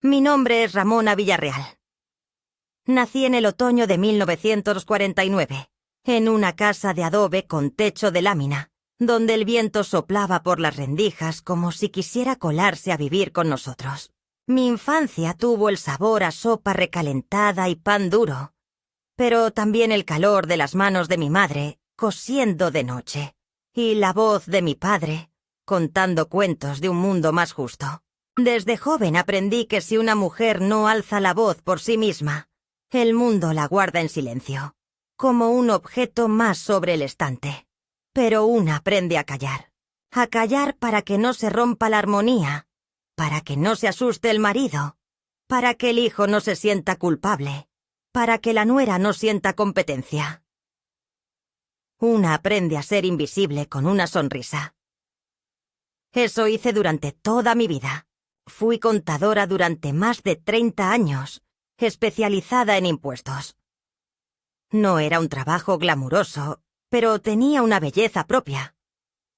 Mi nombre es Ramona Villarreal. Nací en el otoño de 1949, en una casa de adobe con techo de lámina, donde el viento soplaba por las rendijas como si quisiera colarse a vivir con nosotros. Mi infancia tuvo el sabor a sopa recalentada y pan duro, pero también el calor de las manos de mi madre cosiendo de noche, y la voz de mi padre contando cuentos de un mundo más justo. Desde joven aprendí que si una mujer no alza la voz por sí misma, el mundo la guarda en silencio, como un objeto más sobre el estante. Pero una aprende a callar para que no se rompa la armonía, para que no se asuste el marido, para que el hijo no se sienta culpable, para que la nuera no sienta competencia. Una aprende a ser invisible con una sonrisa. Eso hice durante toda mi vida. Fui contadora durante más de 30 años, especializada en impuestos. No era un trabajo glamuroso, pero tenía una belleza propia.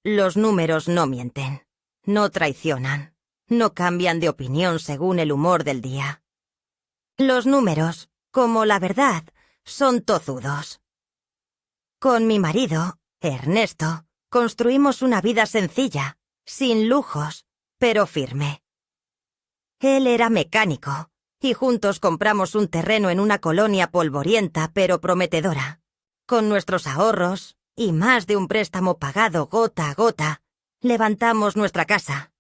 Los números no mienten, no traicionan, no cambian de opinión según el humor del día. Los números, como la verdad, son tozudos. Con mi marido, Ernesto, construimos una vida sencilla, sin lujos, pero firme. Él era mecánico, y juntos compramos un terreno en una colonia polvorienta pero prometedora. Con nuestros ahorros, y más de un préstamo pagado gota a gota, levantamos nuestra casa.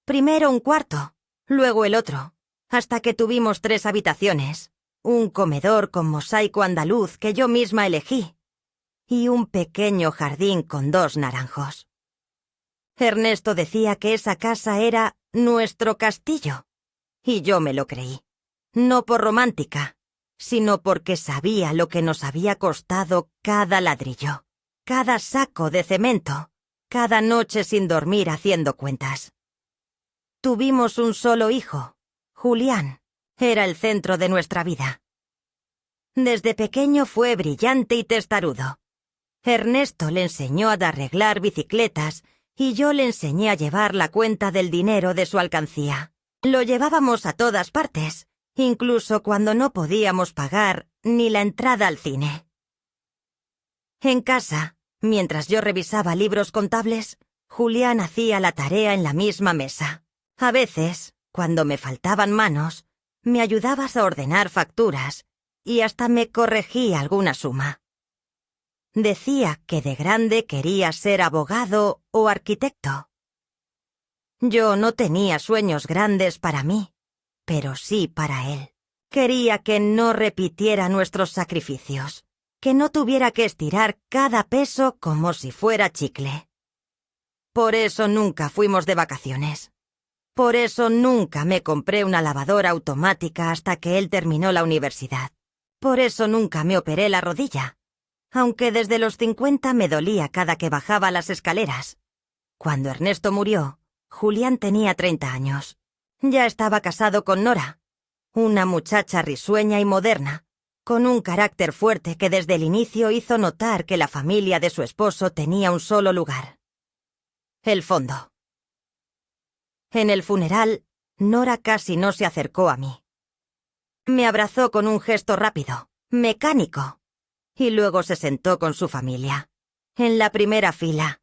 Primero un cuarto, luego el otro, hasta que tuvimos 3 habitaciones, un comedor con mosaico andaluz que yo misma elegí, y un pequeño jardín con 2 naranjos. Ernesto decía que esa casa era nuestro castillo, y yo me lo creí. No por romántica, sino porque sabía lo que nos había costado cada ladrillo, cada saco de cemento, cada noche sin dormir haciendo cuentas. Tuvimos un solo hijo, Julián. Era el centro de nuestra vida. Desde pequeño fue brillante y testarudo. Ernesto le enseñó a arreglar bicicletas y yo le enseñé a llevar la cuenta del dinero de su alcancía. Lo llevábamos a todas partes, incluso cuando no podíamos pagar ni la entrada al cine. En casa, mientras yo revisaba libros contables, Julián hacía la tarea en la misma mesa. A veces, cuando me faltaban manos, me ayudabas a ordenar facturas y hasta me corregía alguna suma. Decía que de grande quería ser abogado o arquitecto. Yo no tenía sueños grandes para mí, pero sí para él. Quería que no repitiera nuestros sacrificios, que no tuviera que estirar cada peso como si fuera chicle. Por eso nunca fuimos de vacaciones. Por eso nunca me compré una lavadora automática hasta que él terminó la universidad. Por eso nunca me operé la rodilla, aunque desde los 50 me dolía cada que bajaba las escaleras. Cuando Ernesto murió, Julián tenía 30 años. Ya estaba casado con Nora, una muchacha risueña y moderna, con un carácter fuerte que desde el inicio hizo notar que la familia de su esposo tenía un solo lugar: el fondo. En el funeral, Nora casi no se acercó a mí. Me abrazó con un gesto rápido, mecánico, y luego se sentó con su familia, en la primera fila,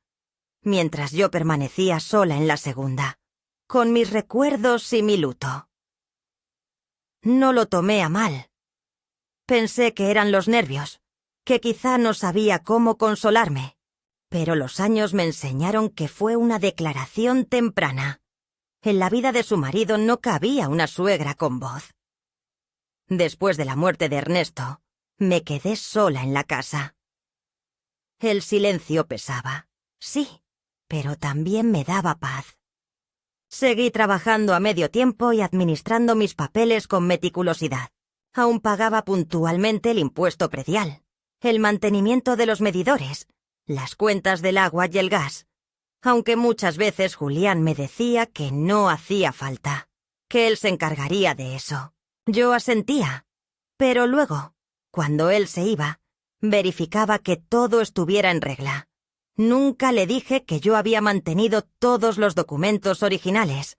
mientras yo permanecía sola en la segunda, con mis recuerdos y mi luto. No lo tomé a mal. Pensé que eran los nervios, que quizá no sabía cómo consolarme, pero los años me enseñaron que fue una declaración temprana. En la vida de su marido no cabía una suegra con voz. Después de la muerte de Ernesto, me quedé sola en la casa. El silencio pesaba, sí, pero también me daba paz. Seguí trabajando a medio tiempo y administrando mis papeles con meticulosidad. Aún pagaba puntualmente el impuesto predial, el mantenimiento de los medidores, las cuentas del agua y el gas, aunque muchas veces Julián me decía que no hacía falta, que él se encargaría de eso. Yo asentía, pero luego, cuando él se iba, verificaba que todo estuviera en regla. Nunca le dije que yo había mantenido todos los documentos originales,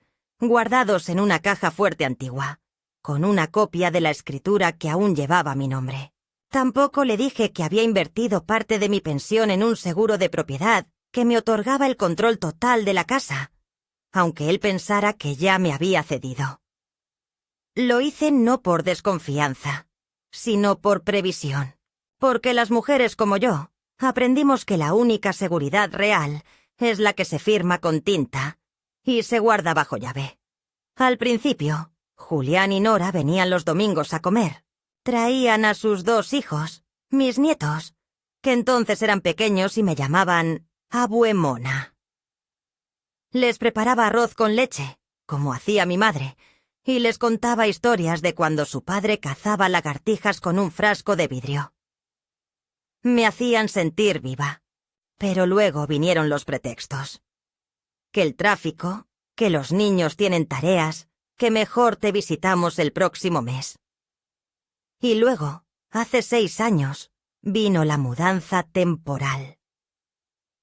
guardados en una caja fuerte antigua, con una copia de la escritura que aún llevaba mi nombre. Tampoco le dije que había invertido parte de mi pensión en un seguro de propiedad que me otorgaba el control total de la casa, aunque él pensara que ya me había cedido. Lo hice no por desconfianza, sino por previsión, porque las mujeres como yo aprendimos que la única seguridad real es la que se firma con tinta y se guarda bajo llave. Al principio, Julián y Nora venían los domingos a comer. Traían a sus 2 hijos, mis nietos, que entonces eran pequeños y me llamaban Abuemona. Les preparaba arroz con leche, como hacía mi madre, y les contaba historias de cuando su padre cazaba lagartijas con un frasco de vidrio. Me hacían sentir viva, pero luego vinieron los pretextos. Que el tráfico, que los niños tienen tareas, que mejor te visitamos el próximo mes. Y luego, hace 6 años, vino la mudanza temporal.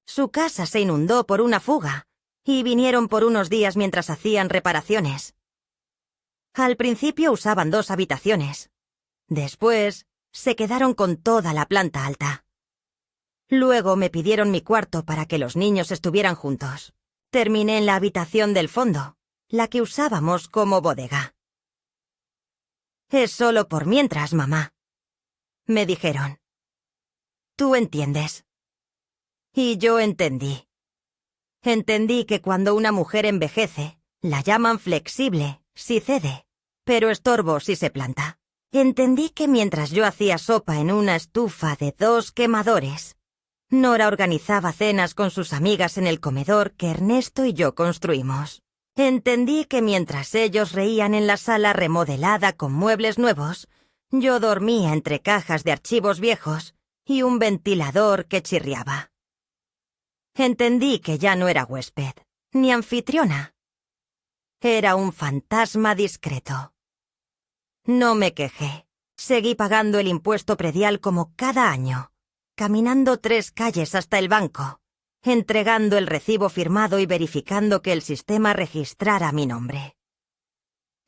Su casa se inundó por una fuga, y vinieron por unos días mientras hacían reparaciones. Al principio usaban 2 habitaciones. Después, se quedaron con toda la planta alta. Luego me pidieron mi cuarto para que los niños estuvieran juntos. Terminé en la habitación del fondo, la que usábamos como bodega. «Es solo por mientras, mamá», me dijeron. «Tú entiendes». Y yo entendí. Entendí que cuando una mujer envejece, la llaman flexible si cede, pero estorbo si se planta. Entendí que mientras yo hacía sopa en una estufa de 2 quemadores, Nora organizaba cenas con sus amigas en el comedor que Ernesto y yo construimos. Entendí que mientras ellos reían en la sala remodelada con muebles nuevos, yo dormía entre cajas de archivos viejos y un ventilador que chirriaba. Entendí que ya no era huésped, ni anfitriona. Era un fantasma discreto. No me quejé. Seguí pagando el impuesto predial como cada año, caminando 3 calles hasta el banco, entregando el recibo firmado y verificando que el sistema registrara mi nombre.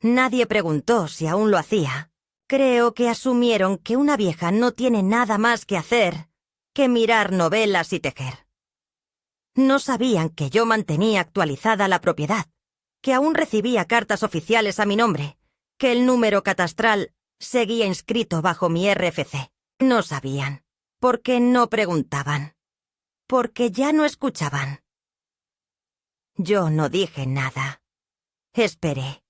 Nadie preguntó si aún lo hacía. Creo que asumieron que una vieja no tiene nada más que hacer que mirar novelas y tejer. No sabían que yo mantenía actualizada la propiedad, que aún recibía cartas oficiales a mi nombre, que el número catastral seguía inscrito bajo mi RFC. No sabían, porque no preguntaban, porque ya no escuchaban. Yo no dije nada. Esperé,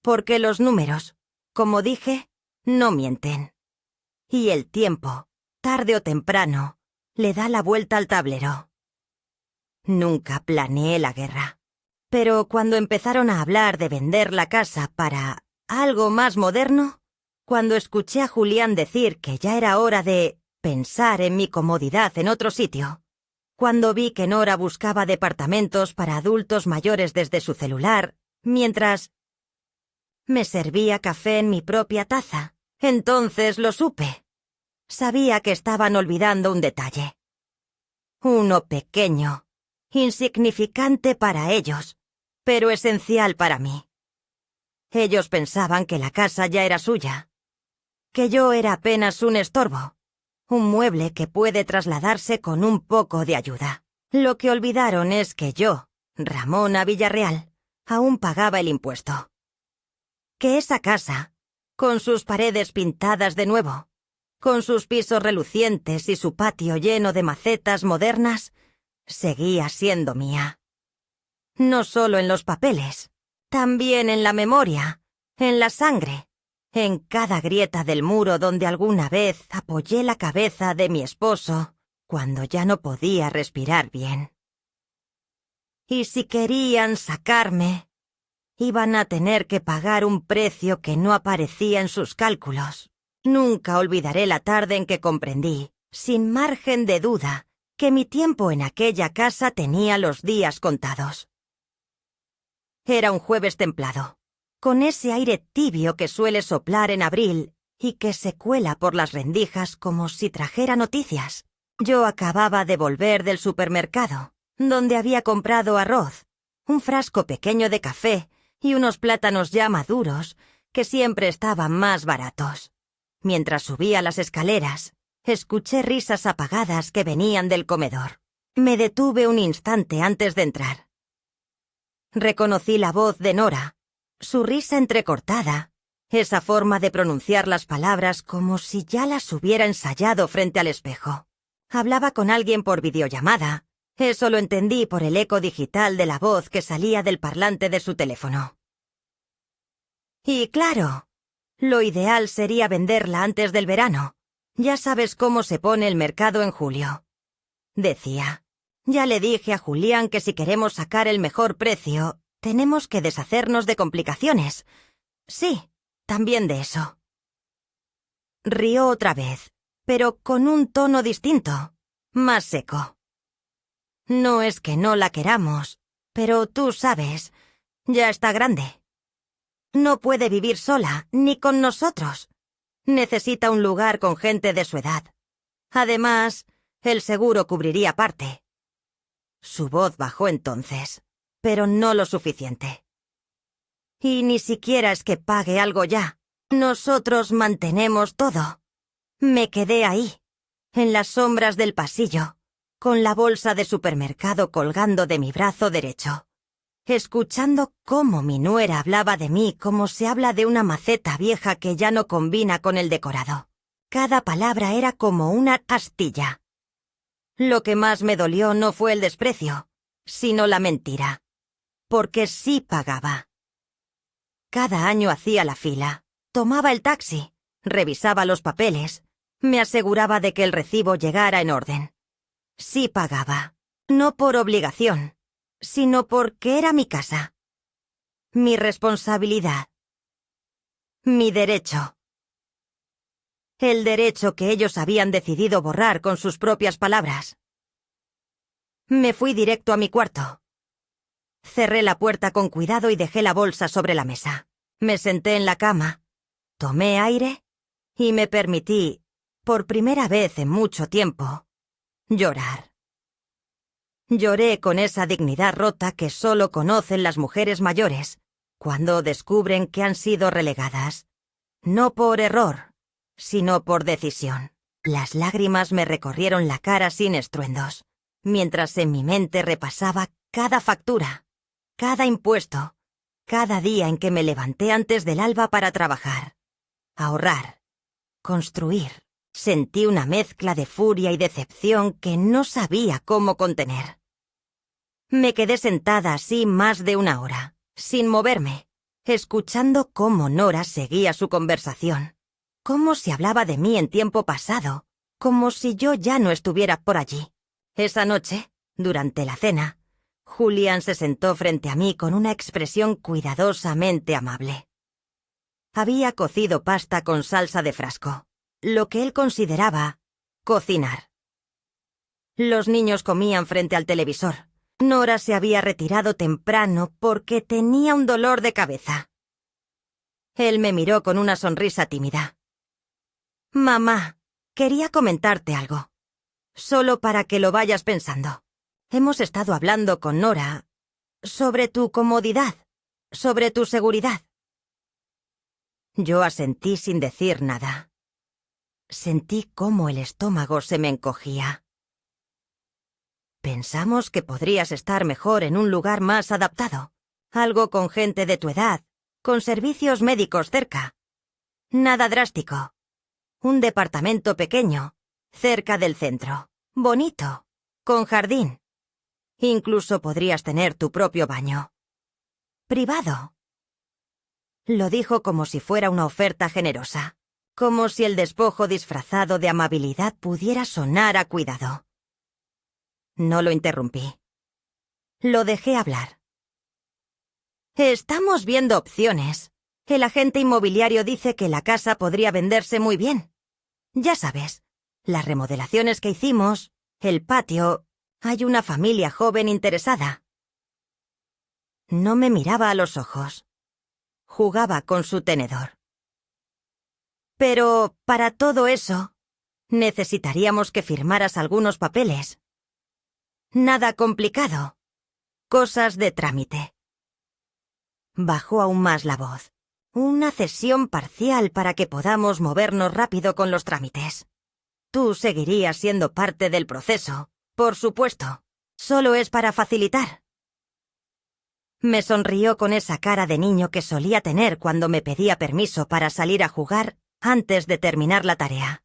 porque los números, como dije, no mienten. Y el tiempo, tarde o temprano, le da la vuelta al tablero. Nunca planeé la guerra. Pero cuando empezaron a hablar de vender la casa para algo más moderno, cuando escuché a Julián decir que ya era hora de pensar en mi comodidad en otro sitio, cuando vi que Nora buscaba departamentos para adultos mayores desde su celular, mientras me servía café en mi propia taza, entonces lo supe. Sabía que estaban olvidando un detalle. Uno pequeño, insignificante para ellos, pero esencial para mí. Ellos pensaban que la casa ya era suya, que yo era apenas un estorbo, un mueble que puede trasladarse con un poco de ayuda. Lo que olvidaron es que yo, Ramona Villarreal, aún pagaba el impuesto. Que esa casa, con sus paredes pintadas de nuevo, con sus pisos relucientes y su patio lleno de macetas modernas, seguía siendo mía. No solo en los papeles, también en la memoria, en la sangre, en cada grieta del muro donde alguna vez apoyé la cabeza de mi esposo cuando ya no podía respirar bien. Y si querían sacarme, iban a tener que pagar un precio que no aparecía en sus cálculos. Nunca olvidaré la tarde en que comprendí, sin margen de duda, que mi tiempo en aquella casa tenía los días contados. Era un jueves templado, con ese aire tibio que suele soplar en abril y que se cuela por las rendijas como si trajera noticias. Yo acababa de volver del supermercado, donde había comprado arroz, un frasco pequeño de café y unos plátanos ya maduros que siempre estaban más baratos. Mientras subía las escaleras, escuché risas apagadas que venían del comedor. Me detuve un instante antes de entrar. Reconocí la voz de Nora, su risa entrecortada, esa forma de pronunciar las palabras como si ya las hubiera ensayado frente al espejo. Hablaba con alguien por videollamada. Eso lo entendí por el eco digital de la voz que salía del parlante de su teléfono. Y claro, lo ideal sería venderla antes del verano. Ya sabes cómo se pone el mercado en julio. Decía, ya le dije a Julián que si queremos sacar el mejor precio, tenemos que deshacernos de complicaciones. Sí, también de eso. Rió otra vez, pero con un tono distinto, más seco. No es que no la queramos, pero tú sabes, ya está grande. No puede vivir sola, ni con nosotros. Necesita un lugar con gente de su edad. Además, el seguro cubriría parte. Su voz bajó entonces, pero no lo suficiente. Y ni siquiera es que pague algo ya. Nosotros mantenemos todo. Me quedé ahí, en las sombras del pasillo, con la bolsa de supermercado colgando de mi brazo derecho, escuchando cómo mi nuera hablaba de mí como se habla de una maceta vieja que ya no combina con el decorado. Cada palabra era como una astilla. Lo que más me dolió no fue el desprecio, sino la mentira, porque sí pagaba. Cada año hacía la fila, tomaba el taxi, revisaba los papeles, me aseguraba de que el recibo llegara en orden. Sí pagaba, no por obligación, sino porque era mi casa. Mi responsabilidad. Mi derecho. El derecho que ellos habían decidido borrar con sus propias palabras. Me fui directo a mi cuarto. Cerré la puerta con cuidado y dejé la bolsa sobre la mesa. Me senté en la cama, tomé aire y me permití, por primera vez en mucho tiempo, llorar. Lloré con esa dignidad rota que solo conocen las mujeres mayores cuando descubren que han sido relegadas, no por error, sino por decisión. Las lágrimas me recorrieron la cara sin estruendos, mientras en mi mente repasaba cada factura, cada impuesto, cada día en que me levanté antes del alba para trabajar, ahorrar, construir. Sentí una mezcla de furia y decepción que no sabía cómo contener. Me quedé sentada así más de una hora, sin moverme, escuchando cómo Nora seguía su conversación, cómo se hablaba de mí en tiempo pasado, como si yo ya no estuviera por allí. Esa noche, durante la cena, Julián se sentó frente a mí con una expresión cuidadosamente amable. Había cocido pasta con salsa de frasco, lo que él consideraba cocinar. Los niños comían frente al televisor. Nora se había retirado temprano porque tenía un dolor de cabeza. Él me miró con una sonrisa tímida. Mamá, quería comentarte algo. Solo para que lo vayas pensando. Hemos estado hablando con Nora sobre tu comodidad, sobre tu seguridad. Yo asentí sin decir nada. Sentí cómo el estómago se me encogía. Pensamos que podrías estar mejor en un lugar más adaptado, algo con gente de tu edad, con servicios médicos cerca. Nada drástico. Un departamento pequeño, cerca del centro, bonito, con jardín. Incluso podrías tener tu propio baño. Privado. Lo dijo como si fuera una oferta generosa, como si el despojo disfrazado de amabilidad pudiera sonar a cuidado. No lo interrumpí. Lo dejé hablar. Estamos viendo opciones. El agente inmobiliario dice que la casa podría venderse muy bien. Ya sabes, las remodelaciones que hicimos, el patio, hay una familia joven interesada. No me miraba a los ojos. Jugaba con su tenedor. Pero, para todo eso, necesitaríamos que firmaras algunos papeles. Nada complicado. Cosas de trámite. Bajó aún más la voz. Una cesión parcial para que podamos movernos rápido con los trámites. Tú seguirías siendo parte del proceso, por supuesto. Solo es para facilitar. Me sonrió con esa cara de niño que solía tener cuando me pedía permiso para salir a jugar antes de terminar la tarea.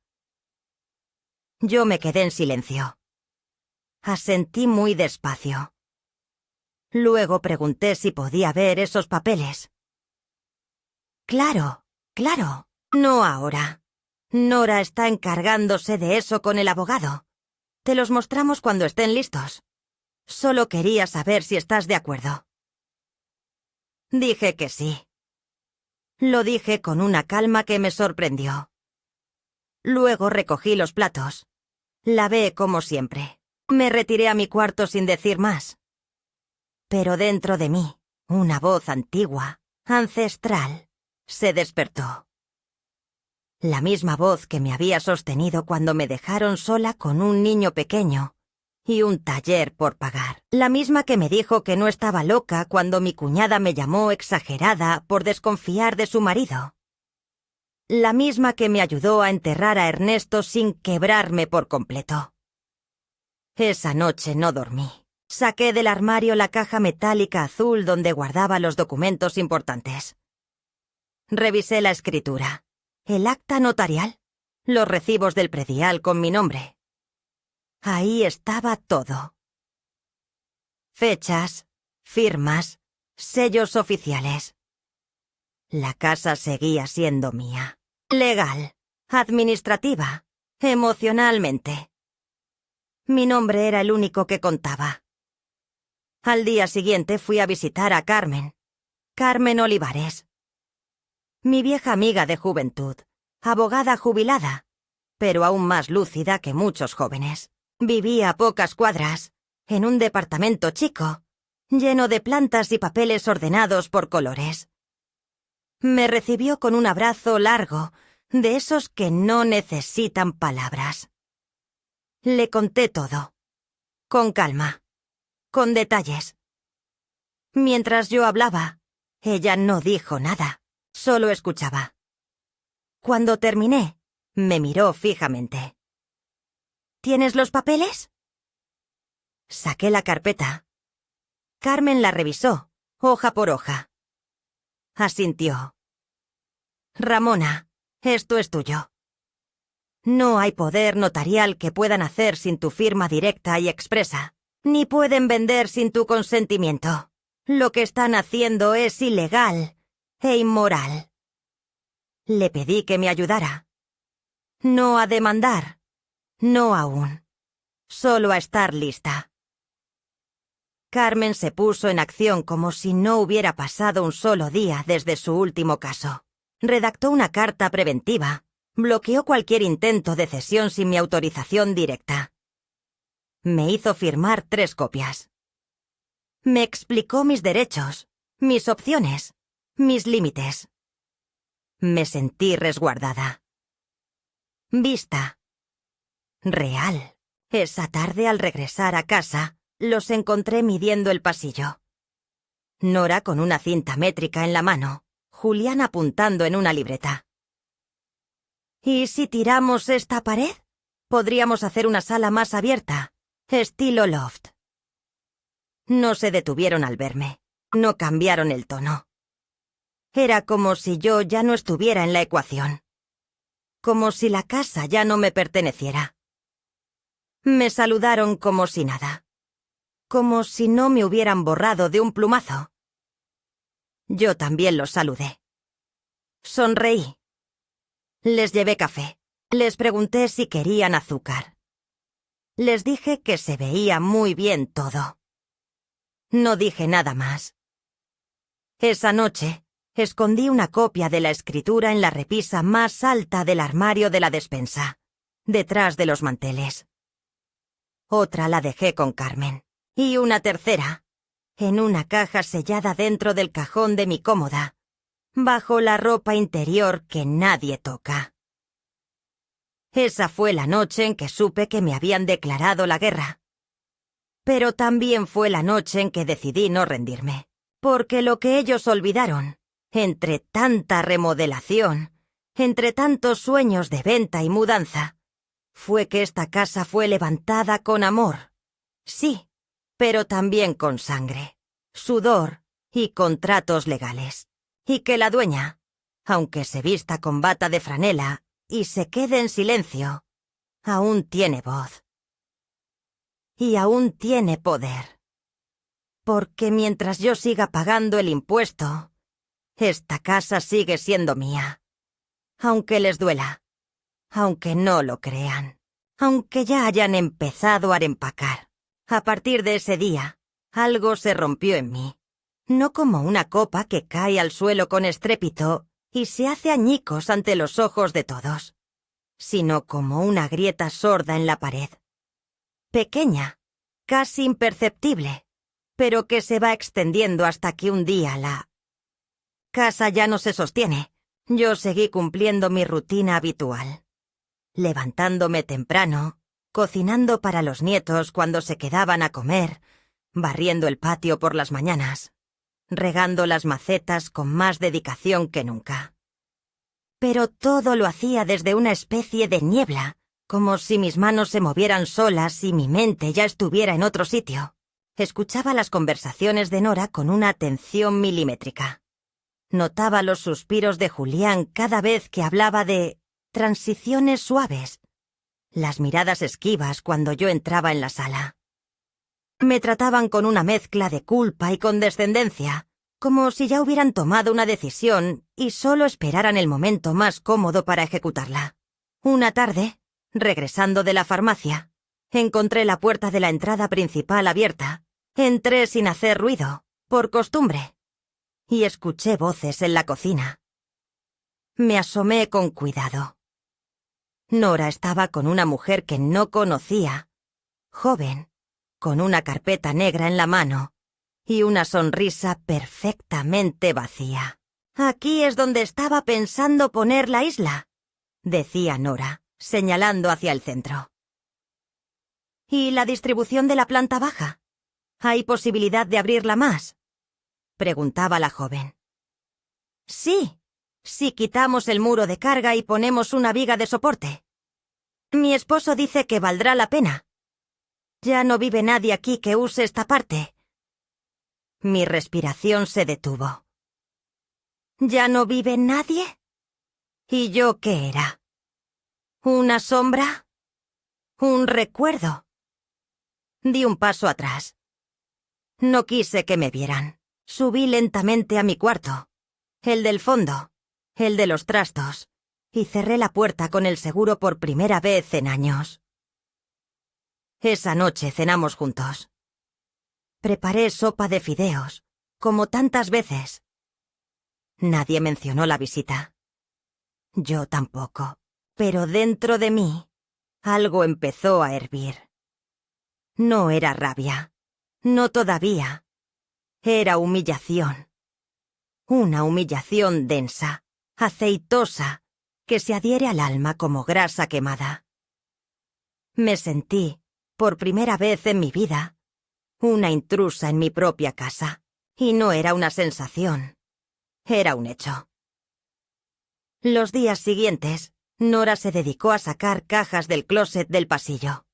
Yo me quedé en silencio. Asentí muy despacio. Luego pregunté si podía ver esos papeles. Claro, claro. No ahora. Nora está encargándose de eso con el abogado. Te los mostramos cuando estén listos. Solo quería saber si estás de acuerdo. Dije que sí. Lo dije con una calma que me sorprendió. Luego recogí los platos. Lavé como siempre. Me retiré a mi cuarto sin decir más. Pero dentro de mí, una voz antigua, ancestral, se despertó. La misma voz que me había sostenido cuando me dejaron sola con un niño pequeño y un taller por pagar. La misma que me dijo que no estaba loca cuando mi cuñada me llamó exagerada por desconfiar de su marido. La misma que me ayudó a enterrar a Ernesto sin quebrarme por completo. Esa noche no dormí. Saqué del armario la caja metálica azul donde guardaba los documentos importantes. Revisé la escritura, el acta notarial, los recibos del predial con mi nombre. Ahí estaba todo. Fechas, firmas, sellos oficiales. La casa seguía siendo mía. Legal, administrativa, emocionalmente. Mi nombre era el único que contaba. Al día siguiente fui a visitar a Carmen Olivares. Mi vieja amiga de juventud, abogada jubilada, pero aún más lúcida que muchos jóvenes. Vivía a pocas cuadras, en un departamento chico, lleno de plantas y papeles ordenados por colores. Me recibió con un abrazo largo, de esos que no necesitan palabras. Le conté todo, con calma, con detalles. Mientras yo hablaba, ella no dijo nada, solo escuchaba. Cuando terminé, me miró fijamente. ¿Tienes los papeles? Saqué la carpeta. Carmen la revisó, hoja por hoja. Asintió. Ramona, esto es tuyo. No hay poder notarial que puedan hacer sin tu firma directa y expresa, ni pueden vender sin tu consentimiento. Lo que están haciendo es ilegal e inmoral. Le pedí que me ayudara. No a demandar, no aún. Solo a estar lista. Carmen se puso en acción como si no hubiera pasado un solo día desde su último caso. Redactó una carta preventiva. Bloqueó cualquier intento de cesión sin mi autorización directa. Me hizo firmar 3 copias. Me explicó mis derechos, mis opciones, mis límites. Me sentí resguardada. Vista. Real. Esa tarde, al regresar a casa, los encontré midiendo el pasillo. Nora con una cinta métrica en la mano, Julián apuntando en una libreta. ¿Y si tiramos esta pared? Podríamos hacer una sala más abierta, estilo loft. No se detuvieron al verme, no cambiaron el tono. Era como si yo ya no estuviera en la ecuación. Como si la casa ya no me perteneciera. Me saludaron como si nada. Como si no me hubieran borrado de un plumazo. Yo también los saludé. Sonreí. Les llevé café. Les pregunté si querían azúcar. Les dije que se veía muy bien todo. No dije nada más. Esa noche, escondí una copia de la escritura en la repisa más alta del armario de la despensa, detrás de los manteles. Otra la dejé con Carmen. Y una tercera, en una caja sellada dentro del cajón de mi cómoda, bajo la ropa interior que nadie toca. Esa fue la noche en que supe que me habían declarado la guerra. Pero también fue la noche en que decidí no rendirme. Porque lo que ellos olvidaron, entre tanta remodelación, entre tantos sueños de venta y mudanza, fue que esta casa fue levantada con amor. Sí, pero también con sangre, sudor y contratos legales. Y que la dueña, aunque se vista con bata de franela y se quede en silencio, aún tiene voz. Y aún tiene poder. Porque mientras yo siga pagando el impuesto, esta casa sigue siendo mía. Aunque les duela, aunque no lo crean, aunque ya hayan empezado a empacar. A partir de ese día, algo se rompió en mí. No como una copa que cae al suelo con estrépito y se hace añicos ante los ojos de todos, sino como una grieta sorda en la pared. Pequeña, casi imperceptible, pero que se va extendiendo hasta que un día la casa ya no se sostiene. Yo seguí cumpliendo mi rutina habitual, levantándome temprano, cocinando para los nietos cuando se quedaban a comer, barriendo el patio por las mañanas, regando las macetas con más dedicación que nunca. Pero todo lo hacía desde una especie de niebla, como si mis manos se movieran solas y mi mente ya estuviera en otro sitio. Escuchaba las conversaciones de Nora con una atención milimétrica. Notaba los suspiros de Julián cada vez que hablaba de transiciones suaves, las miradas esquivas cuando yo entraba en la sala. Me trataban con una mezcla de culpa y condescendencia, como si ya hubieran tomado una decisión y solo esperaran el momento más cómodo para ejecutarla. Una tarde, regresando de la farmacia, encontré la puerta de la entrada principal abierta. Entré sin hacer ruido, por costumbre, y escuché voces en la cocina. Me asomé con cuidado. Nora estaba con una mujer que no conocía, joven, con una carpeta negra en la mano y una sonrisa perfectamente vacía. «Aquí es donde estaba pensando poner la isla», decía Nora, señalando hacia el centro. «¿Y la distribución de la planta baja? ¿Hay posibilidad de abrirla más?», preguntaba la joven. «Sí, si quitamos el muro de carga y ponemos una viga de soporte. Mi esposo dice que valdrá la pena. Ya no vive nadie aquí que use esta parte». Mi respiración se detuvo. ¿Ya no vive nadie? ¿Y yo qué era? ¿Una sombra? ¿Un recuerdo? Di un paso atrás. No quise que me vieran. Subí lentamente a mi cuarto, el del fondo, el de los trastos, y cerré la puerta con el seguro por primera vez en años. Esa noche cenamos juntos. Preparé sopa de fideos, como tantas veces. Nadie mencionó la visita. Yo tampoco, pero dentro de mí, algo empezó a hervir. No era rabia, no todavía. Era humillación. Una humillación densa, aceitosa, que se adhiere al alma como grasa quemada. Me sentí, por primera vez en mi vida, una intrusa en mi propia casa, y no era una sensación, era un hecho. Los días siguientes, Nora se dedicó a sacar cajas del closet del pasillo.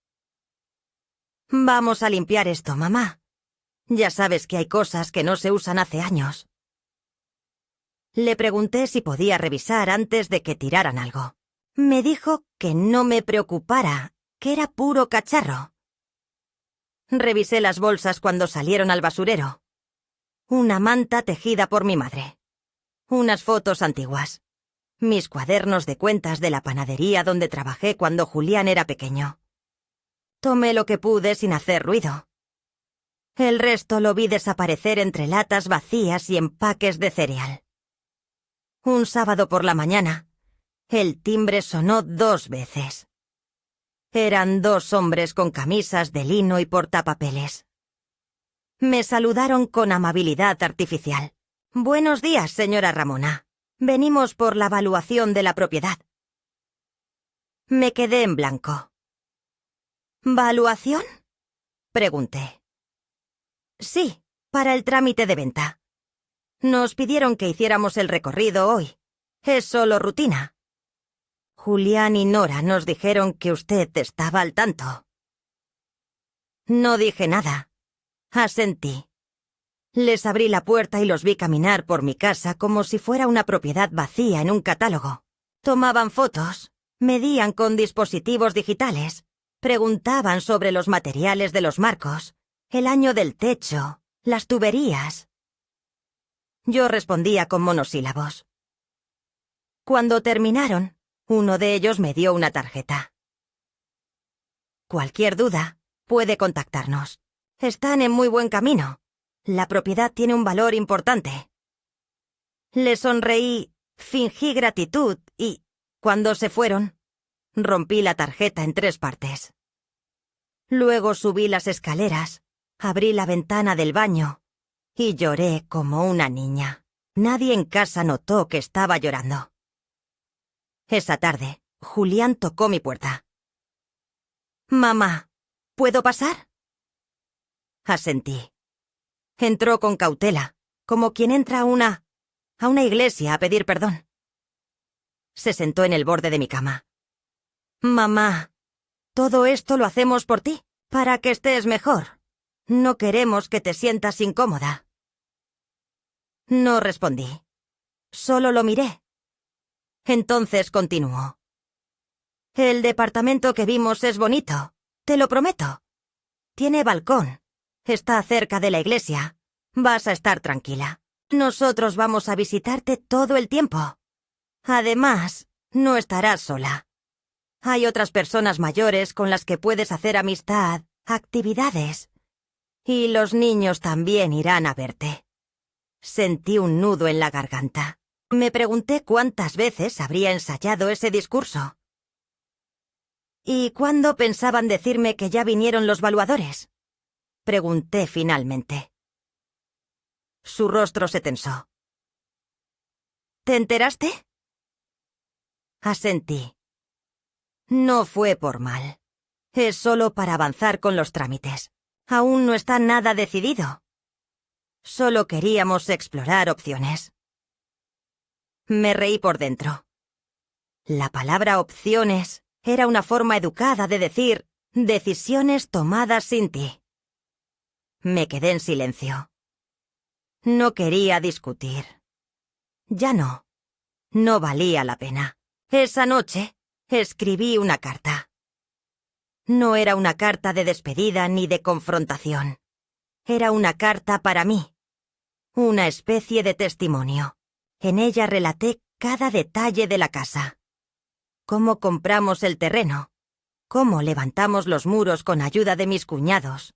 «Vamos a limpiar esto, mamá. Ya sabes que hay cosas que no se usan hace años». Le pregunté si podía revisar antes de que tiraran algo. Me dijo que no me preocupara, que era puro cacharro. Revisé las bolsas cuando salieron al basurero. Una manta tejida por mi madre. Unas fotos antiguas. Mis cuadernos de cuentas de la panadería donde trabajé cuando Julián era pequeño. Tomé lo que pude sin hacer ruido. El resto lo vi desaparecer entre latas vacías y empaques de cereal. Un sábado por la mañana, el timbre sonó 2 veces. Eran 2 hombres con camisas de lino y portapapeles. Me saludaron con amabilidad artificial. «Buenos días, señora Ramona. Venimos por la valuación de la propiedad». Me quedé en blanco. «¿Valuación?», pregunté. «Sí, para el trámite de venta. Nos pidieron que hiciéramos el recorrido hoy. Es solo rutina. Julián y Nora nos dijeron que usted estaba al tanto. No dije nada. Asentí. Les abrí la puerta y los vi caminar por mi casa como si fuera una propiedad vacía en un catálogo. Tomaban fotos, medían con dispositivos digitales, preguntaban sobre los materiales de los marcos, el año del techo, las tuberías. Yo respondía con monosílabos. Cuando terminaron, uno de ellos me dio una tarjeta. Cualquier duda, puede contactarnos. Están en muy buen camino. La propiedad tiene un valor importante. Le sonreí, fingí gratitud y, cuando se fueron, rompí la tarjeta en 3 partes. Luego subí las escaleras, abrí la ventana del baño y lloré como una niña. Nadie en casa notó que estaba llorando. Esa tarde, Julián tocó mi puerta. «Mamá, ¿puedo pasar?» Asentí. Entró con cautela, como quien entra a una iglesia a pedir perdón. Se sentó en el borde de mi cama. «Mamá, todo esto lo hacemos por ti, para que estés mejor. No queremos que te sientas incómoda». No respondí. Solo lo miré. Entonces continuó. «El departamento que vimos es bonito, te lo prometo. Tiene balcón. Está cerca de la iglesia. Vas a estar tranquila. Nosotros vamos a visitarte todo el tiempo. Además, no estarás sola. Hay otras personas mayores con las que puedes hacer amistad, actividades. Y los niños también irán a verte». Sentí un nudo en la garganta. Me pregunté cuántas veces habría ensayado ese discurso. «¿Y cuándo pensaban decirme que ya vinieron los valuadores?», pregunté finalmente. Su rostro se tensó. «¿Te enteraste?» Asentí. No fue por mal. Es solo para avanzar con los trámites. Aún no está nada decidido. Solo queríamos explorar opciones. Me reí por dentro. La palabra opciones era una forma educada de decir decisiones tomadas sin ti. Me quedé en silencio. No quería discutir. Ya no. No valía la pena. Esa noche escribí una carta. No era una carta de despedida ni de confrontación. Era una carta para mí. Una especie de testimonio. En ella relaté cada detalle de la casa. Cómo compramos el terreno. Cómo levantamos los muros con ayuda de mis cuñados.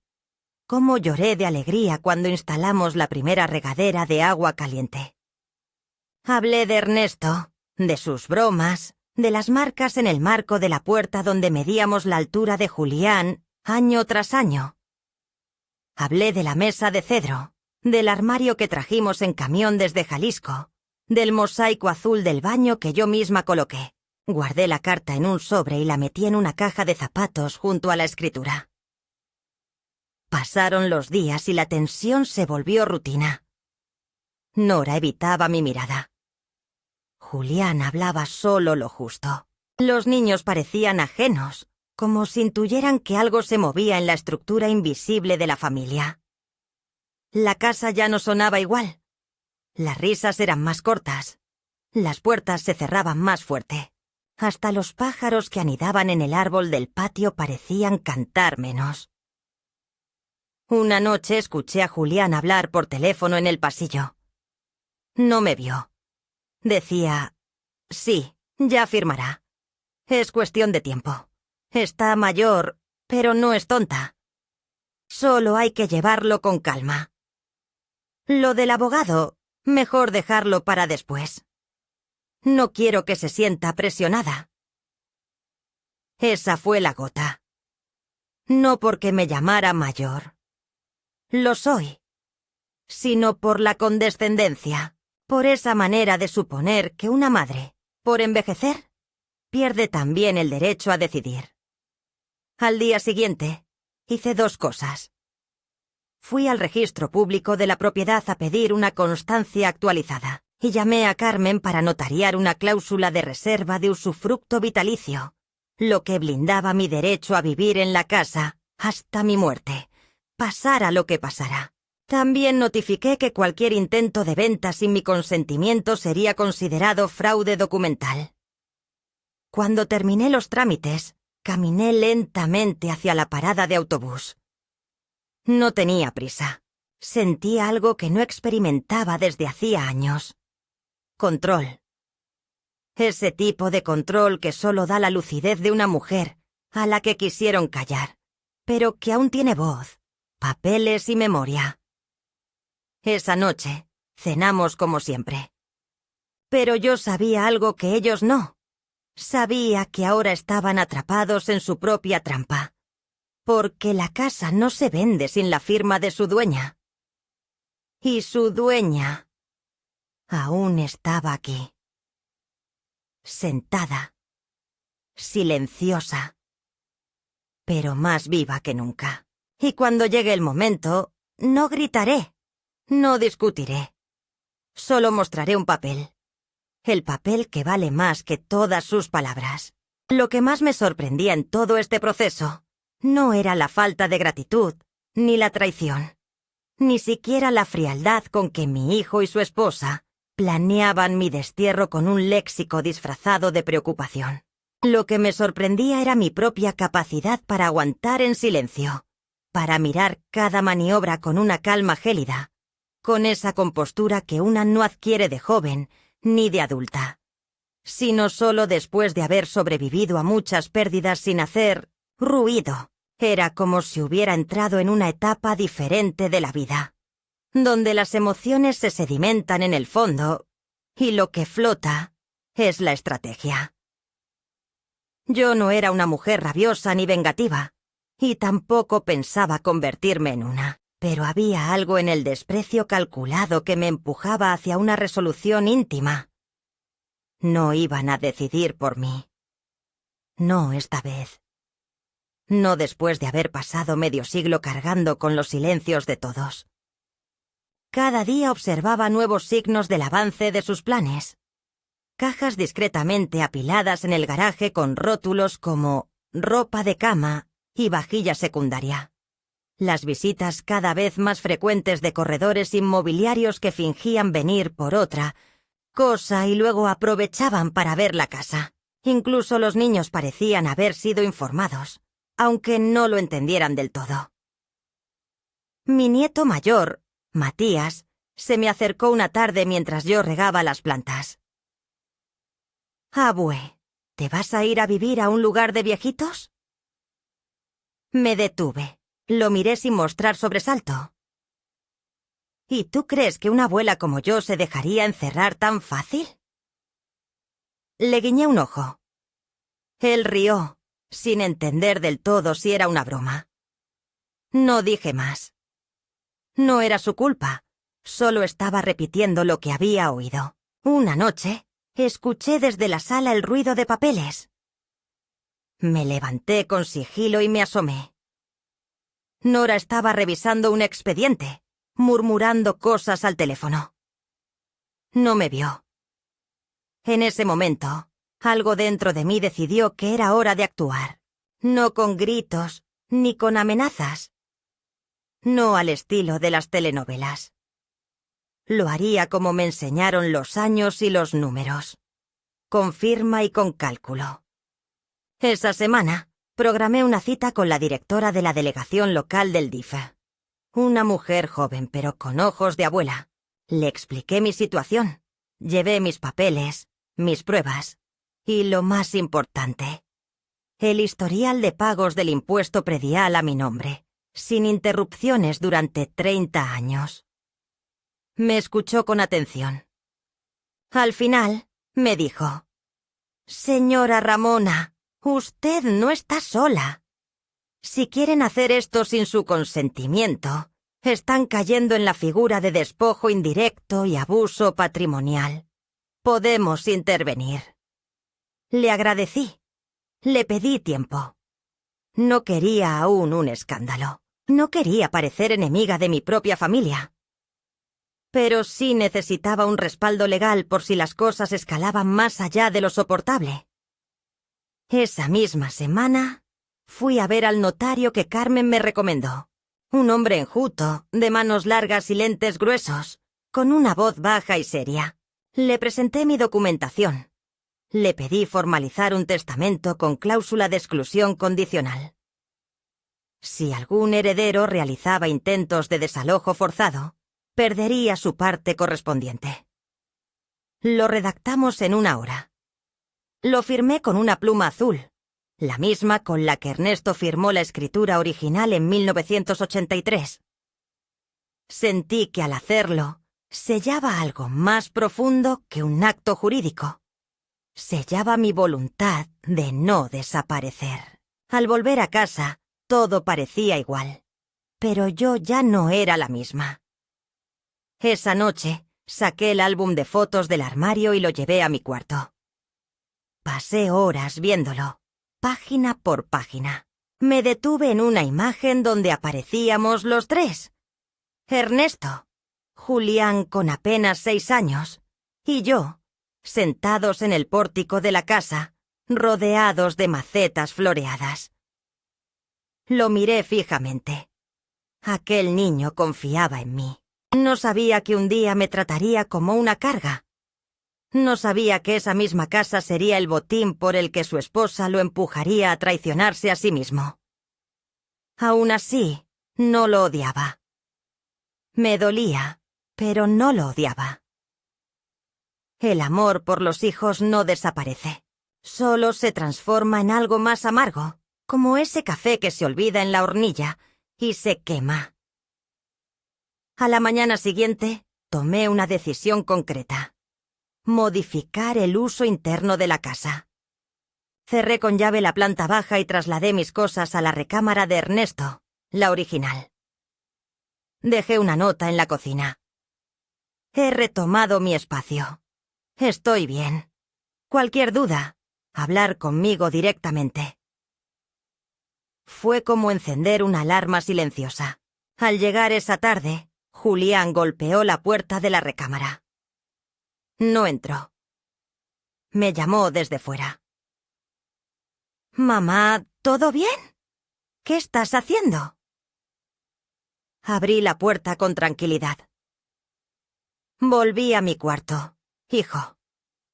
Cómo lloré de alegría cuando instalamos la primera regadera de agua caliente. Hablé de Ernesto, de sus bromas, de las marcas en el marco de la puerta donde medíamos la altura de Julián año tras año. Hablé de la mesa de cedro, del armario que trajimos en camión desde Jalisco, del mosaico azul del baño que yo misma coloqué. Guardé la carta en un sobre y la metí en una caja de zapatos junto a la escritura. Pasaron los días y la tensión se volvió rutina. Nora evitaba mi mirada. Julián hablaba solo lo justo. Los niños parecían ajenos, como si intuyeran que algo se movía en la estructura invisible de la familia. La casa ya no sonaba igual. Las risas eran más cortas. Las puertas se cerraban más fuerte. Hasta los pájaros que anidaban en el árbol del patio parecían cantar menos. Una noche escuché a Julián hablar por teléfono en el pasillo. No me vio. Decía, sí, ya firmará. Es cuestión de tiempo. Está mayor, pero no es tonta. Solo hay que llevarlo con calma. Lo del abogado, mejor dejarlo para después. No quiero que se sienta presionada. Esa fue la gota. No porque me llamara mayor. Lo soy. Sino por la condescendencia, por esa manera de suponer que una madre, por envejecer, pierde también el derecho a decidir. Al día siguiente, hice 2 cosas. Fui al registro público de la propiedad a pedir una constancia actualizada y llamé a Carmen para notariar una cláusula de reserva de usufructo vitalicio, lo que blindaba mi derecho a vivir en la casa hasta mi muerte, pasara lo que pasara. También notifiqué que cualquier intento de venta sin mi consentimiento sería considerado fraude documental. Cuando terminé los trámites, caminé lentamente hacia la parada de autobús. No tenía prisa. Sentía algo que no experimentaba desde hacía años. Control. Ese tipo de control que solo da la lucidez de una mujer a la que quisieron callar, pero que aún tiene voz, papeles y memoria. Esa noche cenamos como siempre. Pero yo sabía algo que ellos no. Sabía que ahora estaban atrapados en su propia trampa. Porque la casa no se vende sin la firma de su dueña. Y su dueña aún estaba aquí. Sentada. Silenciosa. Pero más viva que nunca. Y cuando llegue el momento, no gritaré. No discutiré. Solo mostraré un papel. El papel que vale más que todas sus palabras. Lo que más me sorprendía en todo este proceso no era la falta de gratitud, ni la traición, ni siquiera la frialdad con que mi hijo y su esposa planeaban mi destierro con un léxico disfrazado de preocupación. Lo que me sorprendía era mi propia capacidad para aguantar en silencio, para mirar cada maniobra con una calma gélida, con esa compostura que una no adquiere de joven ni de adulta, sino solo después de haber sobrevivido a muchas pérdidas sin hacer ruido. Era como si hubiera entrado en una etapa diferente de la vida, donde las emociones se sedimentan en el fondo y lo que flota es la estrategia. Yo no era una mujer rabiosa ni vengativa, y tampoco pensaba convertirme en una, pero había algo en el desprecio calculado que me empujaba hacia una resolución íntima. No iban a decidir por mí. No esta vez. No después de haber pasado medio siglo cargando con los silencios de todos. Cada día observaba nuevos signos del avance de sus planes. Cajas discretamente apiladas en el garaje con rótulos como ropa de cama y vajilla secundaria. Las visitas cada vez más frecuentes de corredores inmobiliarios que fingían venir por otra cosa y luego aprovechaban para ver la casa. Incluso los niños parecían haber sido informados, aunque no lo entendieran del todo. Mi nieto mayor, Matías, se me acercó una tarde mientras yo regaba las plantas. «Abue, ¿te vas a ir a vivir a un lugar de viejitos?» Me detuve. Lo miré sin mostrar sobresalto. ¿Y tú crees que una abuela como yo se dejaría encerrar tan fácil? Le guiñé un ojo. Él rió, sin entender del todo si era una broma. No dije más. No era su culpa, solo estaba repitiendo lo que había oído. Una noche, escuché desde la sala el ruido de papeles. Me levanté con sigilo y me asomé. Nora estaba revisando un expediente, murmurando cosas al teléfono. No me vio. En ese momento, algo dentro de mí decidió que era hora de actuar. No con gritos, ni con amenazas. No al estilo de las telenovelas. Lo haría como me enseñaron los años y los números. Con firma y con cálculo. Esa semana, programé una cita con la directora de la delegación local del DIF. Una mujer joven pero con ojos de abuela. Le expliqué mi situación. Llevé mis papeles, mis pruebas y lo más importante, el historial de pagos del impuesto predial a mi nombre, sin interrupciones durante 30 años. Me escuchó con atención. Al final, me dijo: «Señora Ramona, usted no está sola. Si quieren hacer esto sin su consentimiento, están cayendo en la figura de despojo indirecto y abuso patrimonial. Podemos intervenir». Le agradecí. Le pedí tiempo. No quería aún un escándalo. No quería parecer enemiga de mi propia familia. Pero sí necesitaba un respaldo legal por si las cosas escalaban más allá de lo soportable. Esa misma semana, fui a ver al notario que Carmen me recomendó. Un hombre enjuto, de manos largas y lentes gruesos, con una voz baja y seria. Le presenté mi documentación. Le pedí formalizar un testamento con cláusula de exclusión condicional. Si algún heredero realizaba intentos de desalojo forzado, perdería su parte correspondiente. Lo redactamos en 1 hora. Lo firmé con una pluma azul, la misma con la que Ernesto firmó la escritura original en 1983. Sentí que al hacerlo, sellaba algo más profundo que un acto jurídico. Sellaba mi voluntad de no desaparecer. Al volver a casa, todo parecía igual, pero yo ya no era la misma. Esa noche, saqué el álbum de fotos del armario y lo llevé a mi cuarto. Pasé horas viéndolo, página por página. Me detuve en una imagen donde aparecíamos los 3. Ernesto, Julián con apenas 6 años, y yo, sentados en el pórtico de la casa, rodeados de macetas floreadas. Lo miré fijamente. Aquel niño confiaba en mí. No sabía que un día me trataría como una carga. No sabía que esa misma casa sería el botín por el que su esposa lo empujaría a traicionarse a sí mismo. Aún así, no lo odiaba. Me dolía, pero no lo odiaba. El amor por los hijos no desaparece. Solo se transforma en algo más amargo, como ese café que se olvida en la hornilla y se quema. A la mañana siguiente, tomé una decisión concreta: modificar el uso interno de la casa. Cerré con llave la planta baja y trasladé mis cosas a la recámara de Ernesto, la original. Dejé una nota en la cocina. He retomado mi espacio. Estoy bien. Cualquier duda, hablar conmigo directamente. Fue como encender una alarma silenciosa. Al llegar esa tarde, Julián golpeó la puerta de la recámara. No entró. Me llamó desde fuera. «Mamá, ¿todo bien? ¿Qué estás haciendo?» Abrí la puerta con tranquilidad. Volví a mi cuarto, hijo.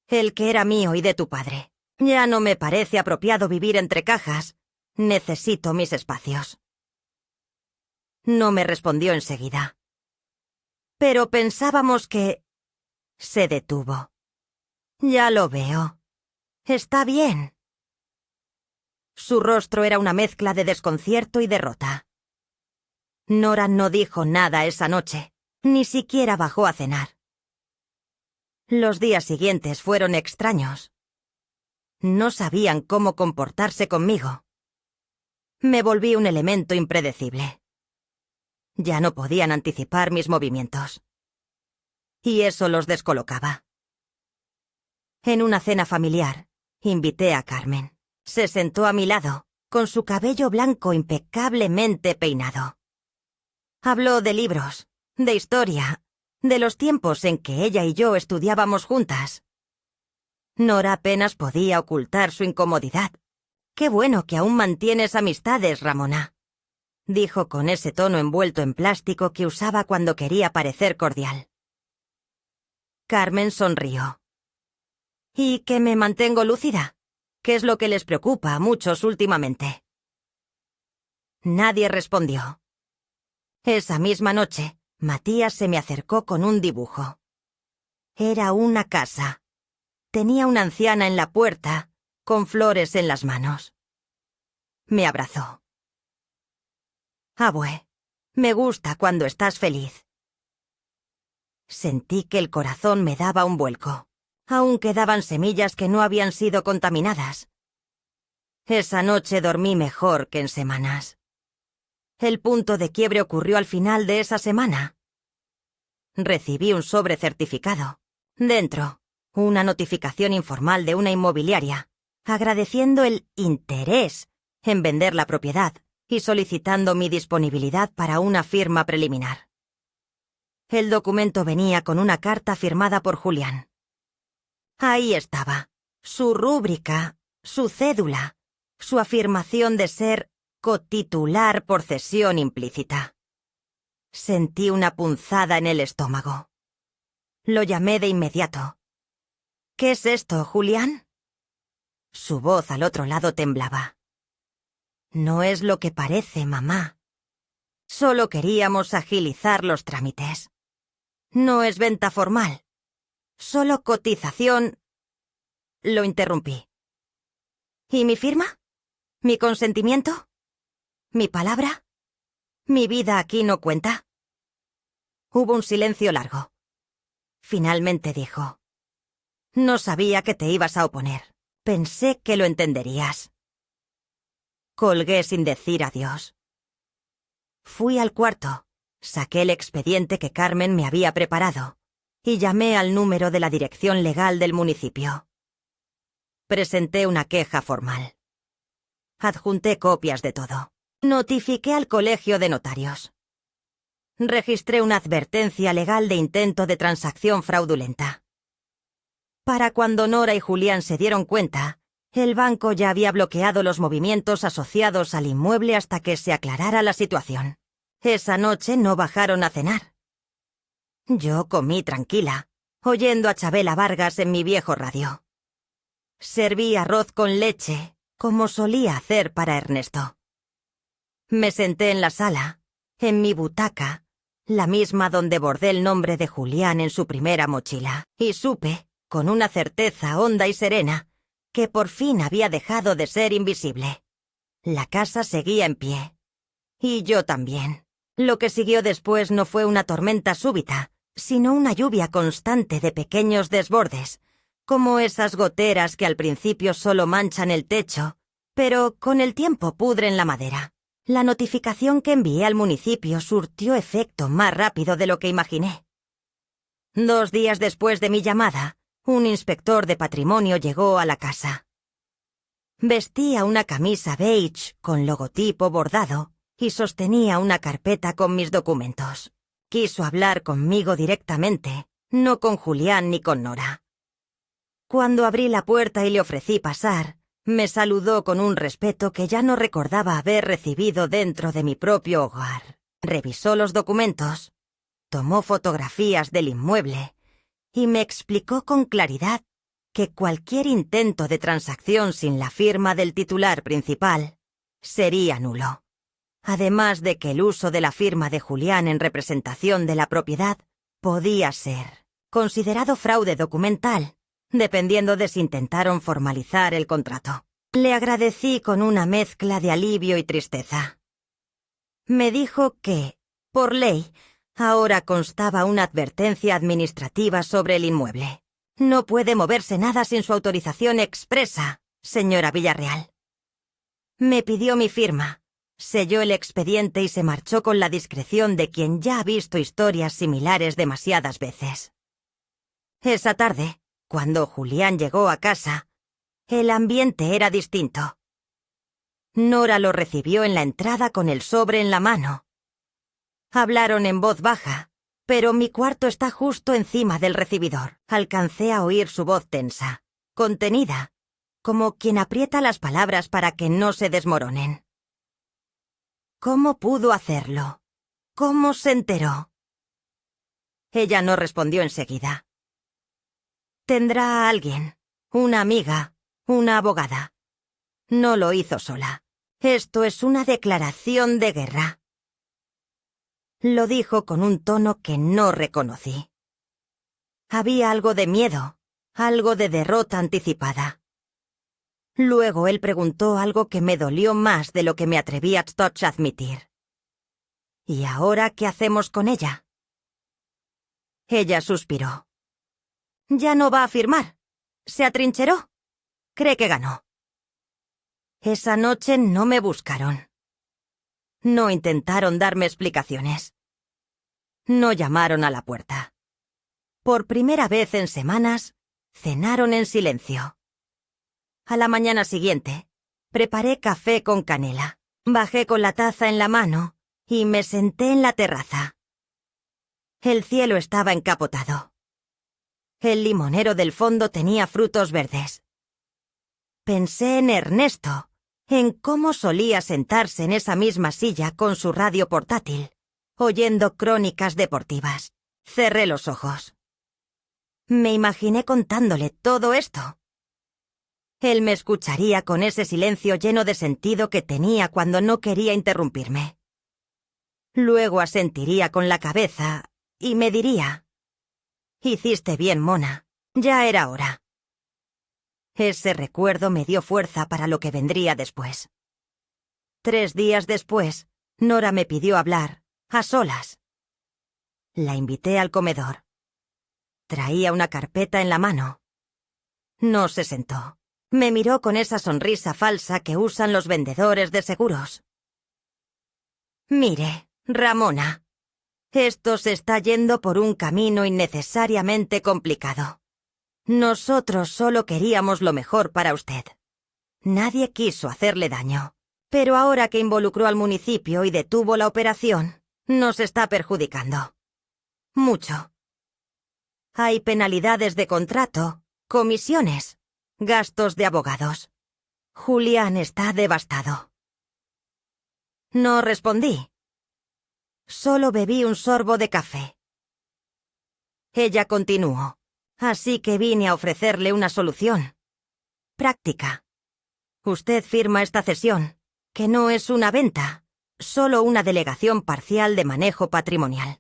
El que era mío y de tu padre. Ya no me parece apropiado vivir entre cajas. Necesito mis espacios. No me respondió enseguida. Pero pensábamos que... Se detuvo. Ya lo veo. Está bien. Su rostro era una mezcla de desconcierto y derrota. Nora no dijo nada esa noche, ni siquiera bajó a cenar. Los días siguientes fueron extraños. No sabían cómo comportarse conmigo. Me volví un elemento impredecible. Ya no podían anticipar mis movimientos. Y eso los descolocaba. En una cena familiar, invité a Carmen. Se sentó a mi lado, con su cabello blanco impecablemente peinado. Habló de libros, de historia, de los tiempos en que ella y yo estudiábamos juntas. Nora apenas podía ocultar su incomodidad. «Qué bueno que aún mantienes amistades, Ramona», dijo con ese tono envuelto en plástico que usaba cuando quería parecer cordial. Carmen sonrió. «¿Y que me mantengo lúcida? ¿Qué es lo que les preocupa a muchos últimamente?» Nadie respondió. Esa misma noche, Matías se me acercó con un dibujo. Era una casa. Tenía una anciana en la puerta, con flores en las manos. Me abrazó. «Abue, me gusta cuando estás feliz». Sentí que el corazón me daba un vuelco. Aún quedaban semillas que no habían sido contaminadas. Esa noche dormí mejor que en semanas. El punto de quiebre ocurrió al final de esa semana. Recibí un sobre certificado. Dentro, una notificación informal de una inmobiliaria, agradeciendo el interés en vender la propiedad y solicitando mi disponibilidad para una firma preliminar. El documento venía con una carta firmada por Julián. Ahí estaba, su rúbrica, su cédula, su afirmación de ser cotitular por cesión implícita. Sentí una punzada en el estómago. Lo llamé de inmediato. «¿Qué es esto, Julián?» Su voz al otro lado temblaba. «No es lo que parece, mamá. Solo queríamos agilizar los trámites. No es venta formal. Solo cotización...» Lo interrumpí. «¿Y mi firma? ¿Mi consentimiento? ¿Mi palabra? ¿Mi vida aquí no cuenta?» Hubo un silencio largo. Finalmente dijo: «No sabía que te ibas a oponer. Pensé que lo entenderías». Colgué sin decir adiós. Fui al cuarto, saqué el expediente que Carmen me había preparado y llamé al número de la dirección legal del municipio. Presenté una queja formal. Adjunté copias de todo. Notifiqué al colegio de notarios. Registré una advertencia legal de intento de transacción fraudulenta. Para cuando Nora y Julián se dieron cuenta, el banco ya había bloqueado los movimientos asociados al inmueble hasta que se aclarara la situación. Esa noche no bajaron a cenar. Yo comí tranquila, oyendo a Chabela Vargas en mi viejo radio. Serví arroz con leche, como solía hacer para Ernesto. Me senté en la sala, en mi butaca, la misma donde bordé el nombre de Julián en su primera mochila, y supe, con una certeza honda y serena, que por fin había dejado de ser invisible. La casa seguía en pie. Y yo también. Lo que siguió después no fue una tormenta súbita, sino una lluvia constante de pequeños desbordes, como esas goteras que al principio solo manchan el techo, pero con el tiempo pudren la madera. La notificación que envié al municipio surtió efecto más rápido de lo que imaginé. 2 días después de mi llamada, un inspector de patrimonio llegó a la casa. Vestía una camisa beige con logotipo bordado y sostenía una carpeta con mis documentos. Quiso hablar conmigo directamente, no con Julián ni con Nora. Cuando abrí la puerta y le ofrecí pasar, me saludó con un respeto que ya no recordaba haber recibido dentro de mi propio hogar. Revisó los documentos, tomó fotografías del inmueble y me explicó con claridad que cualquier intento de transacción sin la firma del titular principal sería nulo. Además de que el uso de la firma de Julián en representación de la propiedad podía ser considerado fraude documental, dependiendo de si intentaron formalizar el contrato. Le agradecí con una mezcla de alivio y tristeza. Me dijo que, por ley, ahora constaba una advertencia administrativa sobre el inmueble. No puede moverse nada sin su autorización expresa, señora Villarreal. Me pidió mi firma, selló el expediente y se marchó con la discreción de quien ya ha visto historias similares demasiadas veces. Esa tarde, cuando Julián llegó a casa, el ambiente era distinto. Nora lo recibió en la entrada con el sobre en la mano. Hablaron en voz baja, pero mi cuarto está justo encima del recibidor. Alcancé a oír su voz tensa, contenida, como quien aprieta las palabras para que no se desmoronen. ¿Cómo pudo hacerlo? ¿Cómo se enteró? Ella no respondió enseguida. Tendrá a alguien, una amiga, una abogada. No lo hizo sola. Esto es una declaración de guerra. Lo dijo con un tono que no reconocí. Había algo de miedo, algo de derrota anticipada. Luego él preguntó algo que me dolió más de lo que me atreví a admitir. ¿Y ahora qué hacemos con ella? Ella suspiró. Ya no va a firmar. Se atrincheró. Cree que ganó. Esa noche no me buscaron. No intentaron darme explicaciones. No llamaron a la puerta. Por primera vez en semanas, cenaron en silencio. A la mañana siguiente, preparé café con canela. Bajé con la taza en la mano y me senté en la terraza. El cielo estaba encapotado. El limonero del fondo tenía frutos verdes. Pensé en Ernesto, en cómo solía sentarse en esa misma silla con su radio portátil, oyendo crónicas deportivas. Cerré los ojos. Me imaginé contándole todo esto. Él me escucharía con ese silencio lleno de sentido que tenía cuando no quería interrumpirme. Luego asentiría con la cabeza y me diría: «Hiciste bien, Mona. Ya era hora». Ese recuerdo me dio fuerza para lo que vendría después. 3 días después, Nora me pidió hablar, a solas. La invité al comedor. Traía una carpeta en la mano. No se sentó. Me miró con esa sonrisa falsa que usan los vendedores de seguros. «Mire, Ramona, esto se está yendo por un camino innecesariamente complicado. Nosotros solo queríamos lo mejor para usted. Nadie quiso hacerle daño. Pero ahora que involucró al municipio y detuvo la operación, nos está perjudicando. Mucho. Hay penalidades de contrato, comisiones, gastos de abogados. Julián está devastado». No respondí. Solo bebí un sorbo de café. Ella continuó. Así que vine a ofrecerle una solución. Práctica. Usted firma esta cesión, que no es una venta, solo una delegación parcial de manejo patrimonial.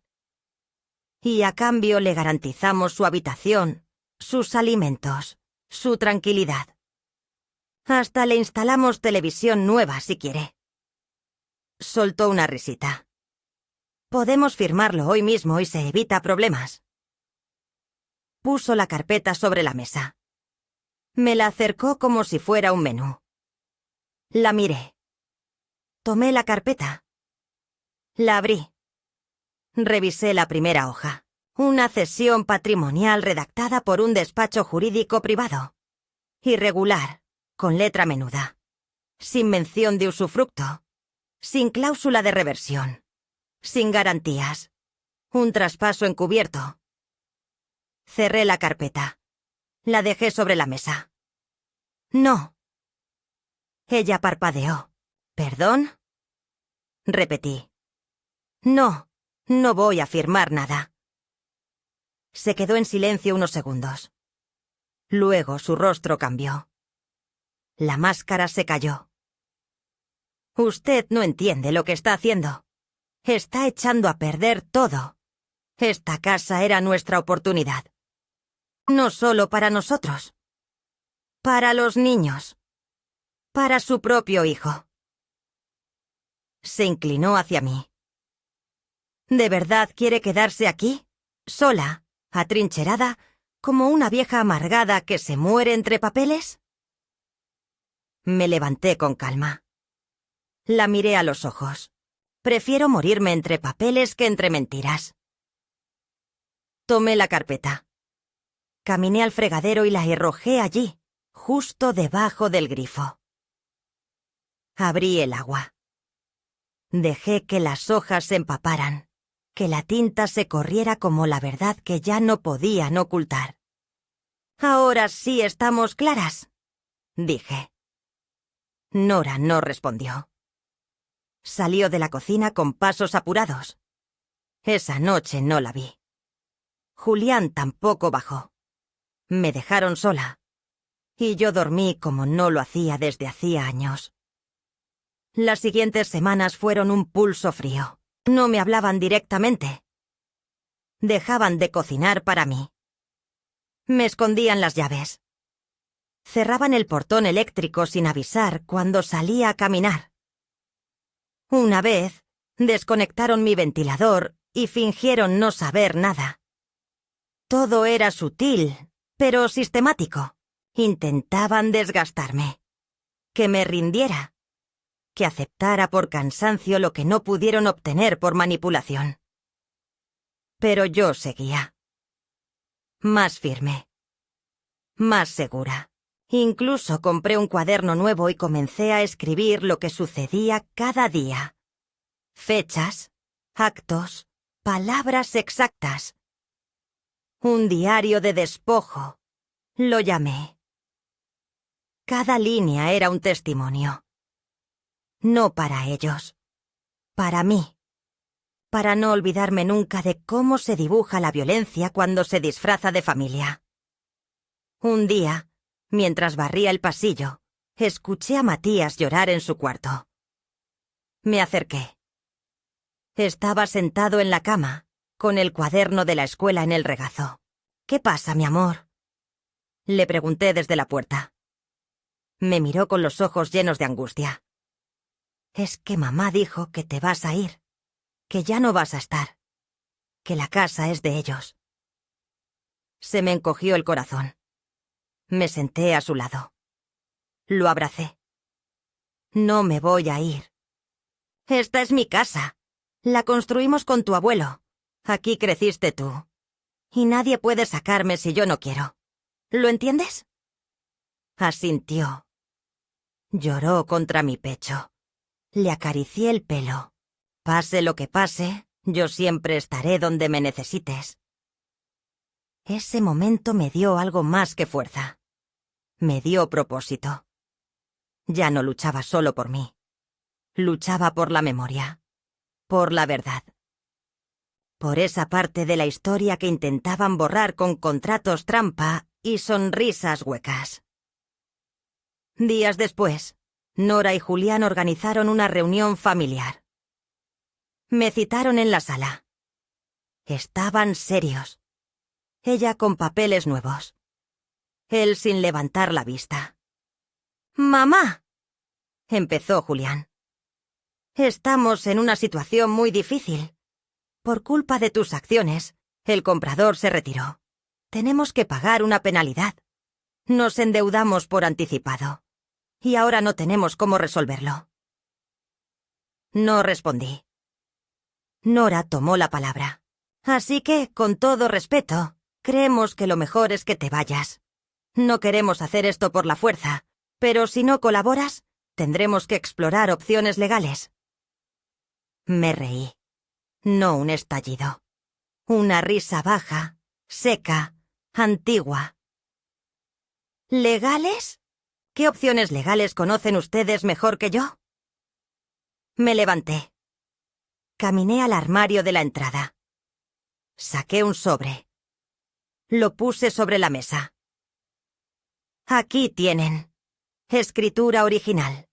Y a cambio le garantizamos su habitación, sus alimentos, su tranquilidad. Hasta le instalamos televisión nueva si quiere. Soltó una risita. Podemos firmarlo hoy mismo y se evita problemas. Puso la carpeta sobre la mesa. Me la acercó como si fuera un menú. La miré. Tomé la carpeta. La abrí. Revisé la primera hoja. Una cesión patrimonial redactada por un despacho jurídico privado. Irregular, con letra menuda. Sin mención de usufructo. Sin cláusula de reversión. Sin garantías. Un traspaso encubierto. Cerré la carpeta. La dejé sobre la mesa. «No». Ella parpadeó. «¿Perdón?». Repetí. «No, no voy a firmar nada». Se quedó en silencio unos segundos. Luego su rostro cambió. La máscara se cayó. «Usted no entiende lo que está haciendo. Está echando a perder todo. Esta casa era nuestra oportunidad. No solo para nosotros. Para los niños. Para su propio hijo». Se inclinó hacia mí. ¿De verdad quiere quedarse aquí? ¿Sola, atrincherada, como una vieja amargada que se muere entre papeles? Me levanté con calma. La miré a los ojos. Prefiero morirme entre papeles que entre mentiras. Tomé la carpeta. Caminé al fregadero y la arrojé allí, justo debajo del grifo. Abrí el agua. Dejé que las hojas se empaparan, que la tinta se corriera como la verdad que ya no podían ocultar. «Ahora sí estamos claras», dije. Nora no respondió. Salió de la cocina con pasos apurados. Esa noche no la vi. Julián tampoco bajó. Me dejaron sola. Y yo dormí como no lo hacía desde hacía años. Las siguientes semanas fueron un pulso frío. No me hablaban directamente. Dejaban de cocinar para mí. Me escondían las llaves. Cerraban el portón eléctrico sin avisar cuando salía a caminar. Una vez, desconectaron mi ventilador y fingieron no saber nada. Todo era sutil, pero sistemático. Intentaban desgastarme. Que me rindiera. Que aceptara por cansancio lo que no pudieron obtener por manipulación. Pero yo seguía. Más firme. Más segura. Incluso compré un cuaderno nuevo y comencé a escribir lo que sucedía cada día. Fechas, actos, palabras exactas. Un diario de despojo, lo llamé. Cada línea era un testimonio. No para ellos, para mí. Para no olvidarme nunca de cómo se dibuja la violencia cuando se disfraza de familia. Un día, mientras barría el pasillo, escuché a Matías llorar en su cuarto. Me acerqué. Estaba sentado en la cama, con el cuaderno de la escuela en el regazo. «¿Qué pasa, mi amor?», le pregunté desde la puerta. Me miró con los ojos llenos de angustia. «Es que mamá dijo que te vas a ir, que ya no vas a estar, que la casa es de ellos». Se me encogió el corazón. Me senté a su lado. Lo abracé. «No me voy a ir. Esta es mi casa. La construimos con tu abuelo. Aquí creciste tú. Y nadie puede sacarme si yo no quiero. ¿Lo entiendes?». Asintió. Lloró contra mi pecho. Le acaricié el pelo. «Pase lo que pase, yo siempre estaré donde me necesites». Ese momento me dio algo más que fuerza. Me dio propósito. Ya no luchaba solo por mí. Luchaba por la memoria, por la verdad. Por esa parte de la historia que intentaban borrar con contratos trampa y sonrisas huecas. Días después, Nora y Julián organizaron una reunión familiar. Me citaron en la sala. Estaban serios. Ella con papeles nuevos. Él sin levantar la vista. «Mamá», empezó Julián. «Estamos en una situación muy difícil. Por culpa de tus acciones, el comprador se retiró. Tenemos que pagar una penalidad. Nos endeudamos por anticipado. Y ahora no tenemos cómo resolverlo». No respondí. Nora tomó la palabra. «Así que, con todo respeto, creemos que lo mejor es que te vayas. No queremos hacer esto por la fuerza, pero si no colaboras, tendremos que explorar opciones legales». Me reí. No un estallido. Una risa baja, seca, antigua. ¿Legales? ¿Qué opciones legales conocen ustedes mejor que yo? Me levanté. Caminé al armario de la entrada. Saqué un sobre. Lo puse sobre la mesa. «Aquí tienen. Escritura original.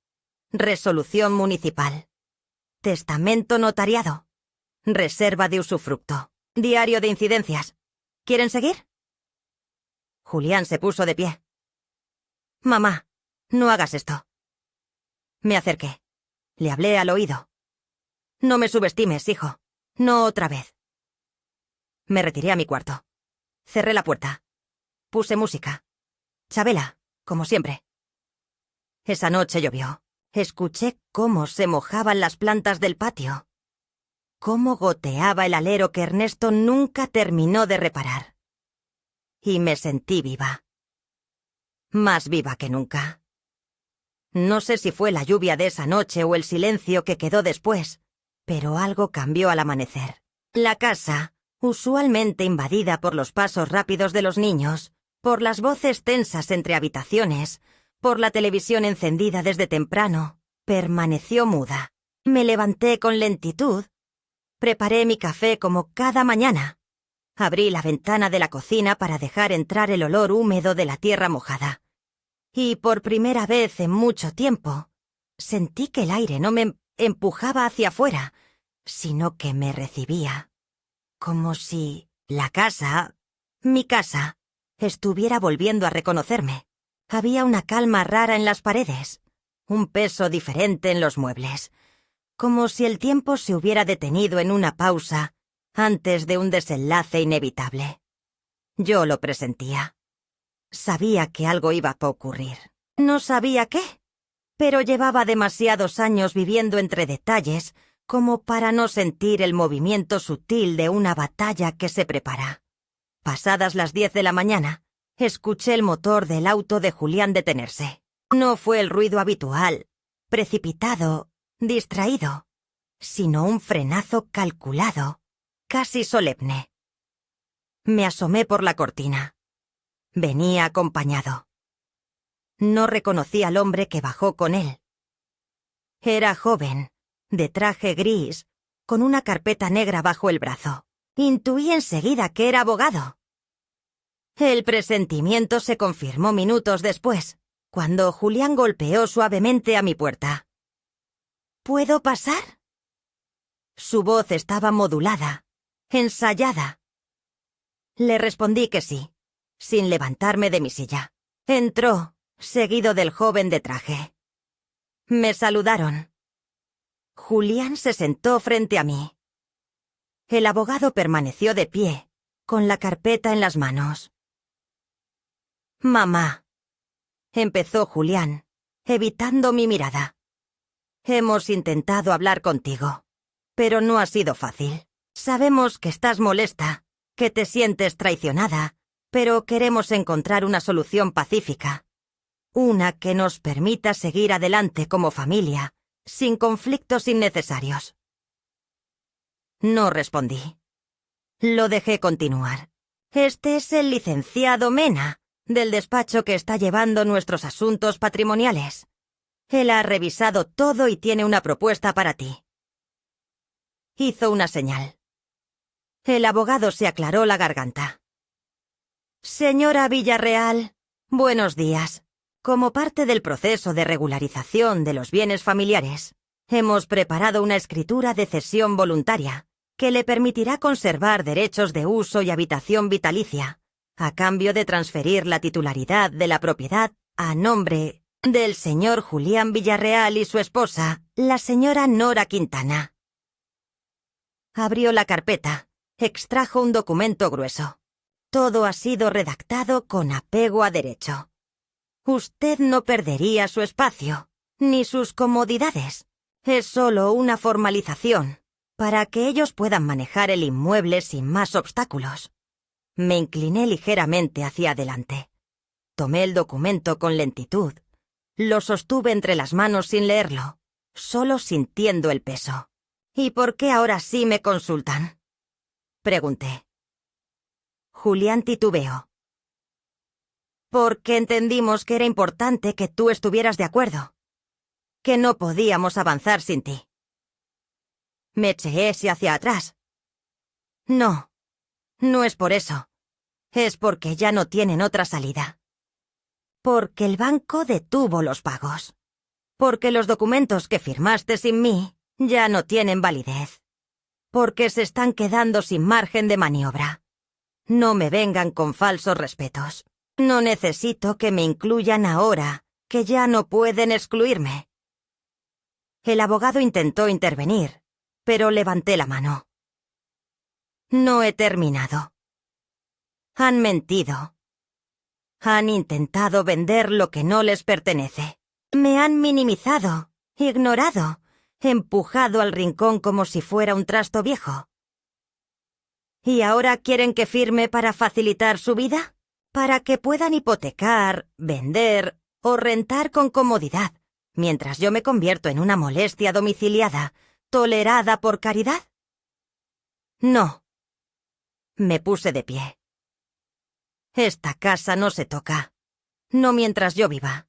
Resolución municipal. Testamento notariado. Reserva de usufructo. Diario de incidencias. ¿Quieren seguir?». Julián se puso de pie. «Mamá, no hagas esto». Me acerqué. Le hablé al oído. «No me subestimes, hijo. No otra vez». Me retiré a mi cuarto. Cerré la puerta. Puse música. Chabela, como siempre. Esa noche llovió. Escuché cómo se mojaban las plantas del patio. Cómo goteaba el alero que Ernesto nunca terminó de reparar. Y me sentí viva. Más viva que nunca. No sé si fue la lluvia de esa noche o el silencio que quedó después, pero algo cambió al amanecer. La casa, usualmente invadida por los pasos rápidos de los niños, por las voces tensas entre habitaciones, por la televisión encendida desde temprano, permaneció muda. Me levanté con lentitud. Preparé mi café como cada mañana. Abrí la ventana de la cocina para dejar entrar el olor húmedo de la tierra mojada. Y por primera vez en mucho tiempo, sentí que el aire no me empujaba hacia afuera, sino que me recibía. Como si la casa, mi casa, estuviera volviendo a reconocerme. Había una calma rara en las paredes, un peso diferente en los muebles, como si el tiempo se hubiera detenido en una pausa antes de un desenlace inevitable. Yo lo presentía. Sabía que algo iba a ocurrir. No sabía qué, pero llevaba demasiados años viviendo entre detalles como para no sentir el movimiento sutil de una batalla que se prepara. Pasadas las 10 de la mañana, Escuché el motor del auto de Julián detenerse. No fue el ruido habitual, precipitado, distraído, sino un frenazo calculado, casi solemne. Me asomé por la cortina. Venía acompañado. No reconocí al hombre que bajó con él. Era joven, de traje gris, con una carpeta negra bajo el brazo. Intuí enseguida que era abogado. El presentimiento se confirmó minutos después, cuando Julián golpeó suavemente a mi puerta. ¿Puedo pasar? Su voz estaba modulada, ensayada. Le respondí que sí, sin levantarme de mi silla. Entró, seguido del joven de traje. Me saludaron. Julián se sentó frente a mí. El abogado permaneció de pie, con la carpeta en las manos. «Mamá», empezó Julián, evitando mi mirada. «Hemos intentado hablar contigo, pero no ha sido fácil. Sabemos que estás molesta, que te sientes traicionada, pero queremos encontrar una solución pacífica. Una que nos permita seguir adelante como familia, sin conflictos innecesarios». No respondí. Lo dejé continuar. «Este es el licenciado Mena, del despacho que está llevando nuestros asuntos patrimoniales. Él ha revisado todo y tiene una propuesta para ti». Hizo una señal. El abogado se aclaró la garganta. «Señora Villarreal, buenos días. Como parte del proceso de regularización de los bienes familiares, hemos preparado una escritura de cesión voluntaria que le permitirá conservar derechos de uso y habitación vitalicia, a cambio de transferir la titularidad de la propiedad a nombre del señor Julián Villarreal y su esposa, la señora Nora Quintana». Abrió la carpeta, extrajo un documento grueso. Todo ha sido redactado con apego a derecho. Usted no perdería su espacio, ni sus comodidades. Es solo una formalización, para que ellos puedan manejar el inmueble sin más obstáculos. Me incliné ligeramente hacia adelante. Tomé el documento con lentitud. Lo sostuve entre las manos sin leerlo, solo sintiendo el peso. «¿Y por qué ahora sí me consultan?», pregunté. Julián titubeó. «Porque entendimos que era importante que tú estuvieras de acuerdo, que no podíamos avanzar sin ti». Me eché hacia atrás. «No, no es por eso. Es porque ya no tienen otra salida. Porque el banco detuvo los pagos. Porque los documentos que firmaste sin mí ya no tienen validez. Porque se están quedando sin margen de maniobra. No me vengan con falsos respetos. No necesito que me incluyan ahora, que ya no pueden excluirme». El abogado intentó intervenir, pero levanté la mano. «No he terminado. Han mentido. Han intentado vender lo que no les pertenece. Me han minimizado, ignorado, empujado al rincón como si fuera un trasto viejo. ¿Y ahora quieren que firme para facilitar su vida? Para que puedan hipotecar, vender o rentar con comodidad, mientras yo me convierto en una molestia domiciliada, tolerada por caridad? No». Me puse de pie. «Esta casa no se toca. No mientras yo viva.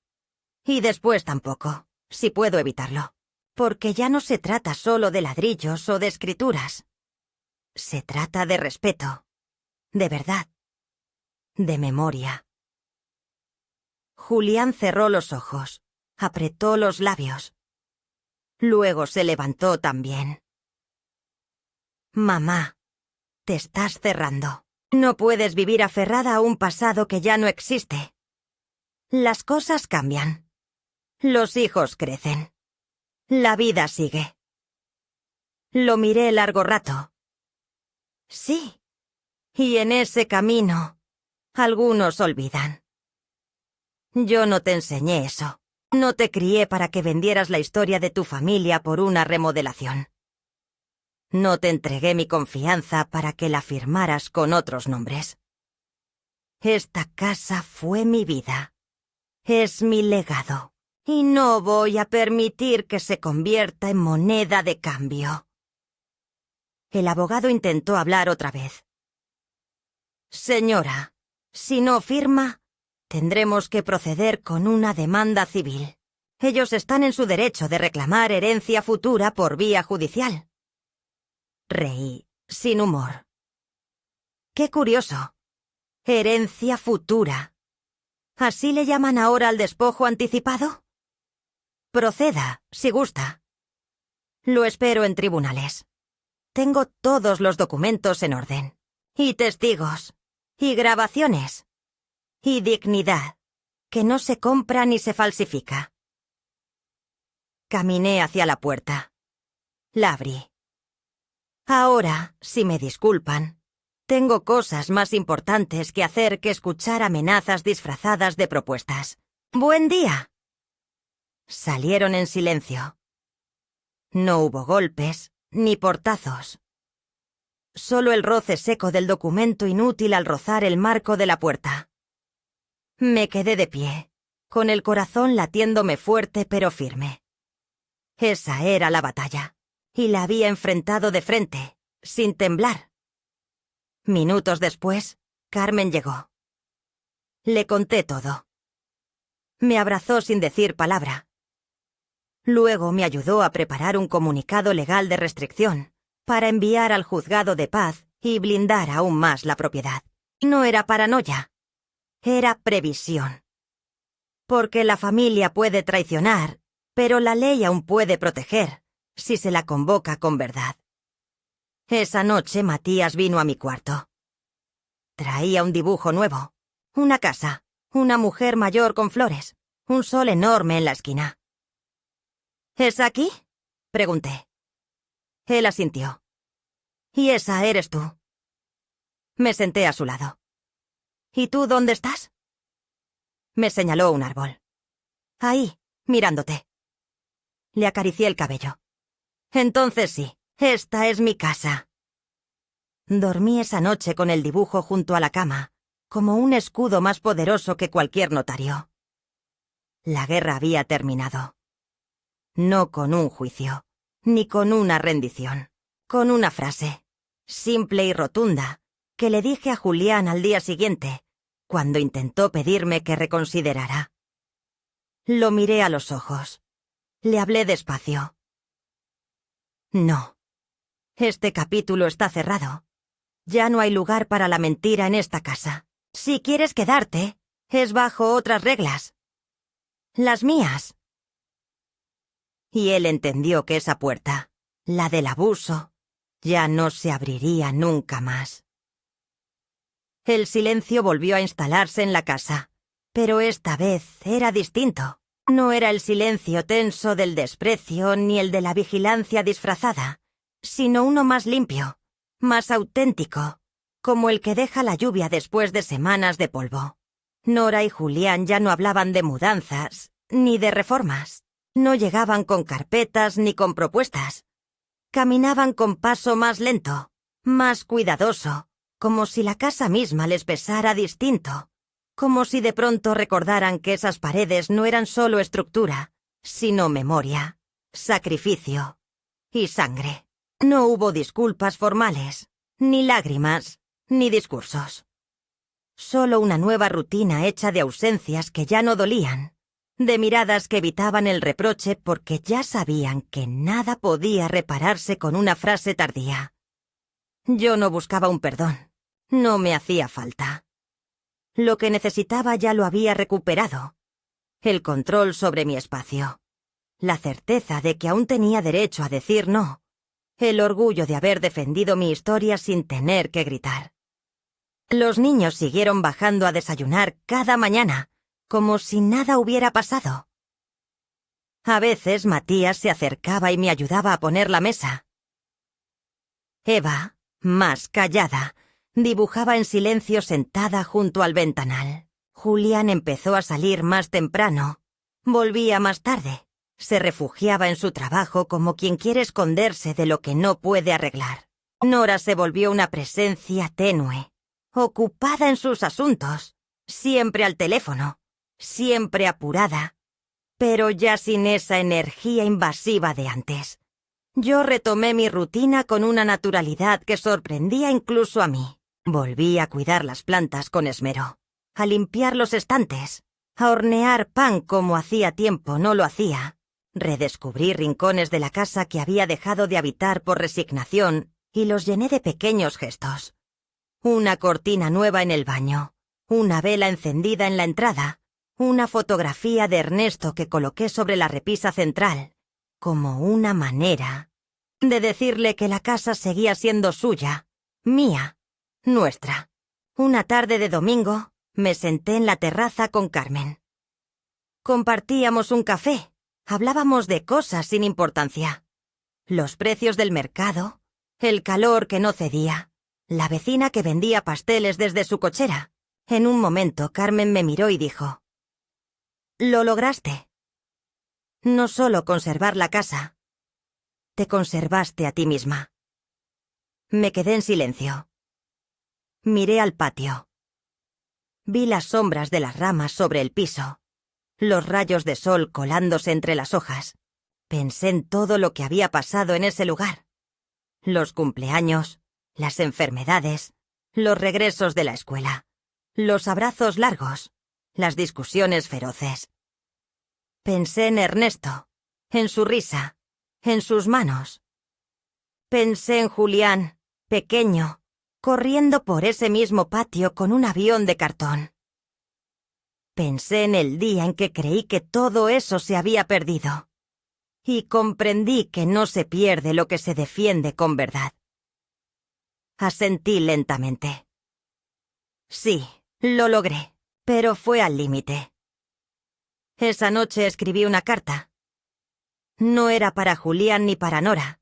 Y después tampoco, si puedo evitarlo. Porque ya no se trata solo de ladrillos o de escrituras. Se trata de respeto, de verdad, de memoria». Julián cerró los ojos, apretó los labios. Luego se levantó también. «Mamá, te estás cerrando. No puedes vivir aferrada a un pasado que ya no existe. Las cosas cambian. Los hijos crecen. La vida sigue». Lo miré largo rato. «Sí, y en ese camino, algunos olvidan. Yo no te enseñé eso. No te crié para que vendieras la historia de tu familia por una remodelación. No te entregué mi confianza para que la firmaras con otros nombres. Esta casa fue mi vida. Es mi legado. Y no voy a permitir que se convierta en moneda de cambio. El abogado intentó hablar otra vez. Señora, si no firma, tendremos que proceder con una demanda civil. Ellos están en su derecho de reclamar herencia futura por vía judicial. Reí, sin humor. Qué curioso. Herencia futura. ¿Así le llaman ahora al despojo anticipado? Proceda, si gusta. Lo espero en tribunales. Tengo todos los documentos en orden. Y testigos. Y grabaciones. Y dignidad, que no se compra ni se falsifica. Caminé hacia la puerta. La abrí. Ahora, si me disculpan, tengo cosas más importantes que hacer que escuchar amenazas disfrazadas de propuestas. ¡Buen día! Salieron en silencio. No hubo golpes, ni portazos. Solo el roce seco del documento inútil al rozar el marco de la puerta. Me quedé de pie, con el corazón latiéndome fuerte pero firme. Esa era la batalla, y la había enfrentado de frente, sin temblar. Minutos después, Carmen llegó. Le conté todo. Me abrazó sin decir palabra. Luego me ayudó a preparar un comunicado legal de restricción para enviar al juzgado de paz y blindar aún más la propiedad. No era paranoia, era previsión. Porque la familia puede traicionar, pero la ley aún puede proteger si se la convoca con verdad. Esa noche Matías vino a mi cuarto. Traía un dibujo nuevo, una casa, una mujer mayor con flores, un sol enorme en la esquina. ¿Es aquí?, pregunté. Él asintió. ¿Y esa eres tú? Me senté a su lado. ¿Y tú dónde estás? Me señaló un árbol. Ahí, mirándote. Le acaricié el cabello. Entonces sí, esta es mi casa. Dormí esa noche con el dibujo junto a la cama, como un escudo más poderoso que cualquier notario. La guerra había terminado. No con un juicio, ni con una rendición, con una frase, simple y rotunda, que le dije a Julián al día siguiente, cuando intentó pedirme que reconsiderara. Lo miré a los ojos. Le hablé despacio. No. Este capítulo está cerrado. Ya no hay lugar para la mentira en esta casa. Si quieres quedarte, es bajo otras reglas. Las mías. Y él entendió que esa puerta, la del abuso, ya no se abriría nunca más. El silencio volvió a instalarse en la casa, pero esta vez era distinto. No era el silencio tenso del desprecio ni el de la vigilancia disfrazada, sino uno más limpio, más auténtico, como el que deja la lluvia después de semanas de polvo. Nora y Julián ya no hablaban de mudanzas, ni de reformas. No llegaban con carpetas ni con propuestas. Caminaban con paso más lento, más cuidadoso, como si la casa misma les pesara distinto, como si de pronto recordaran que esas paredes no eran solo estructura, sino memoria, sacrificio y sangre. No hubo disculpas formales, ni lágrimas, ni discursos. Solo una nueva rutina hecha de ausencias que ya no dolían, de miradas que evitaban el reproche porque ya sabían que nada podía repararse con una frase tardía. Yo no buscaba un perdón, no me hacía falta. Lo que necesitaba ya lo había recuperado. El control sobre mi espacio. La certeza de que aún tenía derecho a decir no. El orgullo de haber defendido mi historia sin tener que gritar. Los niños siguieron bajando a desayunar cada mañana, como si nada hubiera pasado. A veces Matías se acercaba y me ayudaba a poner la mesa. Eva, más callada, dibujaba en silencio sentada junto al ventanal. Julián empezó a salir más temprano. Volvía más tarde. Se refugiaba en su trabajo como quien quiere esconderse de lo que no puede arreglar. Nora se volvió una presencia tenue, ocupada en sus asuntos, siempre al teléfono, siempre apurada, pero ya sin esa energía invasiva de antes. Yo retomé mi rutina con una naturalidad que sorprendía incluso a mí. Volví a cuidar las plantas con esmero, a limpiar los estantes, a hornear pan como hacía tiempo no lo hacía. Redescubrí rincones de la casa que había dejado de habitar por resignación y los llené de pequeños gestos. Una cortina nueva en el baño, una vela encendida en la entrada, una fotografía de Ernesto que coloqué sobre la repisa central, como una manera de decirle que la casa seguía siendo suya, mía, nuestra. Una tarde de domingo me senté en la terraza con Carmen. Compartíamos un café, hablábamos de cosas sin importancia. Los precios del mercado, el calor que no cedía, la vecina que vendía pasteles desde su cochera. En un momento Carmen me miró y dijo: «Lo lograste. No solo conservar la casa, te conservaste a ti misma». Me quedé en silencio. Miré al patio. Vi las sombras de las ramas sobre el piso, los rayos de sol colándose entre las hojas. Pensé en todo lo que había pasado en ese lugar. Los cumpleaños, las enfermedades, los regresos de la escuela, los abrazos largos, las discusiones feroces. Pensé en Ernesto, en su risa, en sus manos. Pensé en Julián, pequeño, corriendo por ese mismo patio con un avión de cartón. Pensé en el día en que creí que todo eso se había perdido. Y comprendí que no se pierde lo que se defiende con verdad. Asentí lentamente. Sí, lo logré, pero fue al límite. Esa noche escribí una carta. No era para Julián ni para Nora.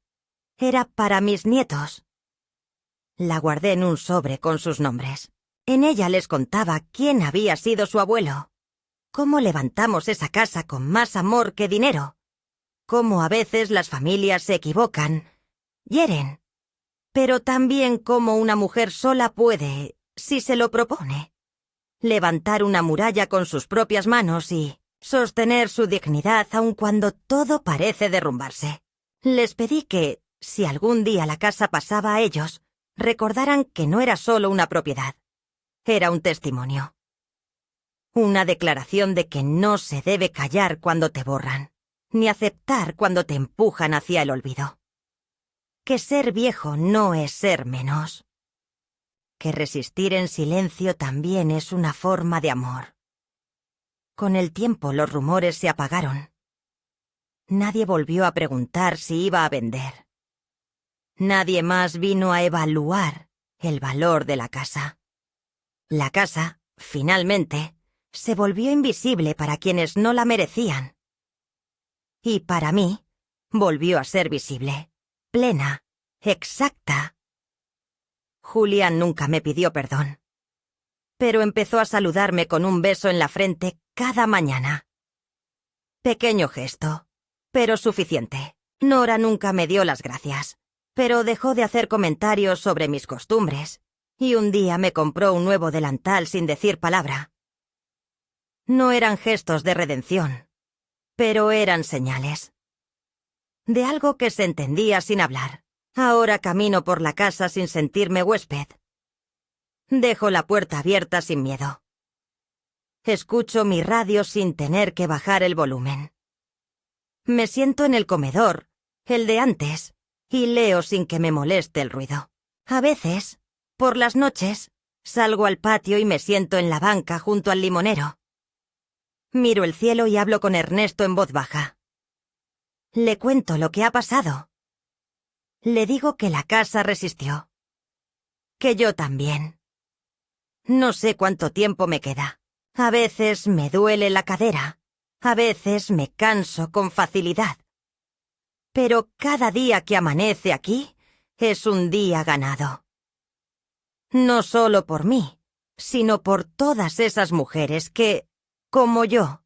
Era para mis nietos. La guardé en un sobre con sus nombres. En ella les contaba quién había sido su abuelo, cómo levantamos esa casa con más amor que dinero, cómo a veces las familias se equivocan, hieren, pero también cómo una mujer sola puede, si se lo propone, levantar una muralla con sus propias manos y sostener su dignidad aun cuando todo parece derrumbarse. Les pedí que, si algún día la casa pasaba a ellos, recordaran que no era solo una propiedad, era un testimonio. Una declaración de que no se debe callar cuando te borran, ni aceptar cuando te empujan hacia el olvido. Que ser viejo no es ser menos. Que resistir en silencio también es una forma de amor. Con el tiempo los rumores se apagaron. Nadie volvió a preguntar si iba a vender. Nadie más vino a evaluar el valor de la casa. La casa, finalmente, se volvió invisible para quienes no la merecían. Y para mí, volvió a ser visible, plena, exacta. Julián nunca me pidió perdón, pero empezó a saludarme con un beso en la frente cada mañana. Pequeño gesto, pero suficiente. Nora nunca me dio las gracias, pero dejó de hacer comentarios sobre mis costumbres, y un día me compró un nuevo delantal sin decir palabra. No eran gestos de redención, pero eran señales. De algo que se entendía sin hablar. Ahora camino por la casa sin sentirme huésped. Dejo la puerta abierta sin miedo. Escucho mi radio sin tener que bajar el volumen. Me siento en el comedor, el de antes, y leo sin que me moleste el ruido. A veces, por las noches, salgo al patio y me siento en la banca junto al limonero. Miro el cielo y hablo con Ernesto en voz baja. Le cuento lo que ha pasado. Le digo que la casa resistió. Que yo también. No sé cuánto tiempo me queda. A veces me duele la cadera. A veces me canso con facilidad. Pero cada día que amanece aquí es un día ganado. No solo por mí, sino por todas esas mujeres que, como yo,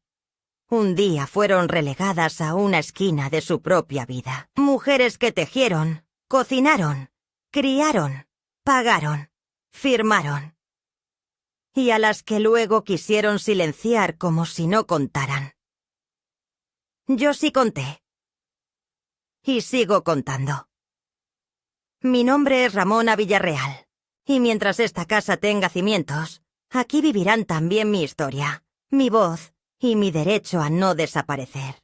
un día fueron relegadas a una esquina de su propia vida. Mujeres que tejieron, cocinaron, criaron, pagaron, firmaron. y a las que luego quisieron silenciar como si no contaran. Yo sí conté. Y sigo contando. Mi nombre es Ramona Villarreal, y mientras esta casa tenga cimientos, aquí vivirán también mi historia, mi voz y mi derecho a no desaparecer.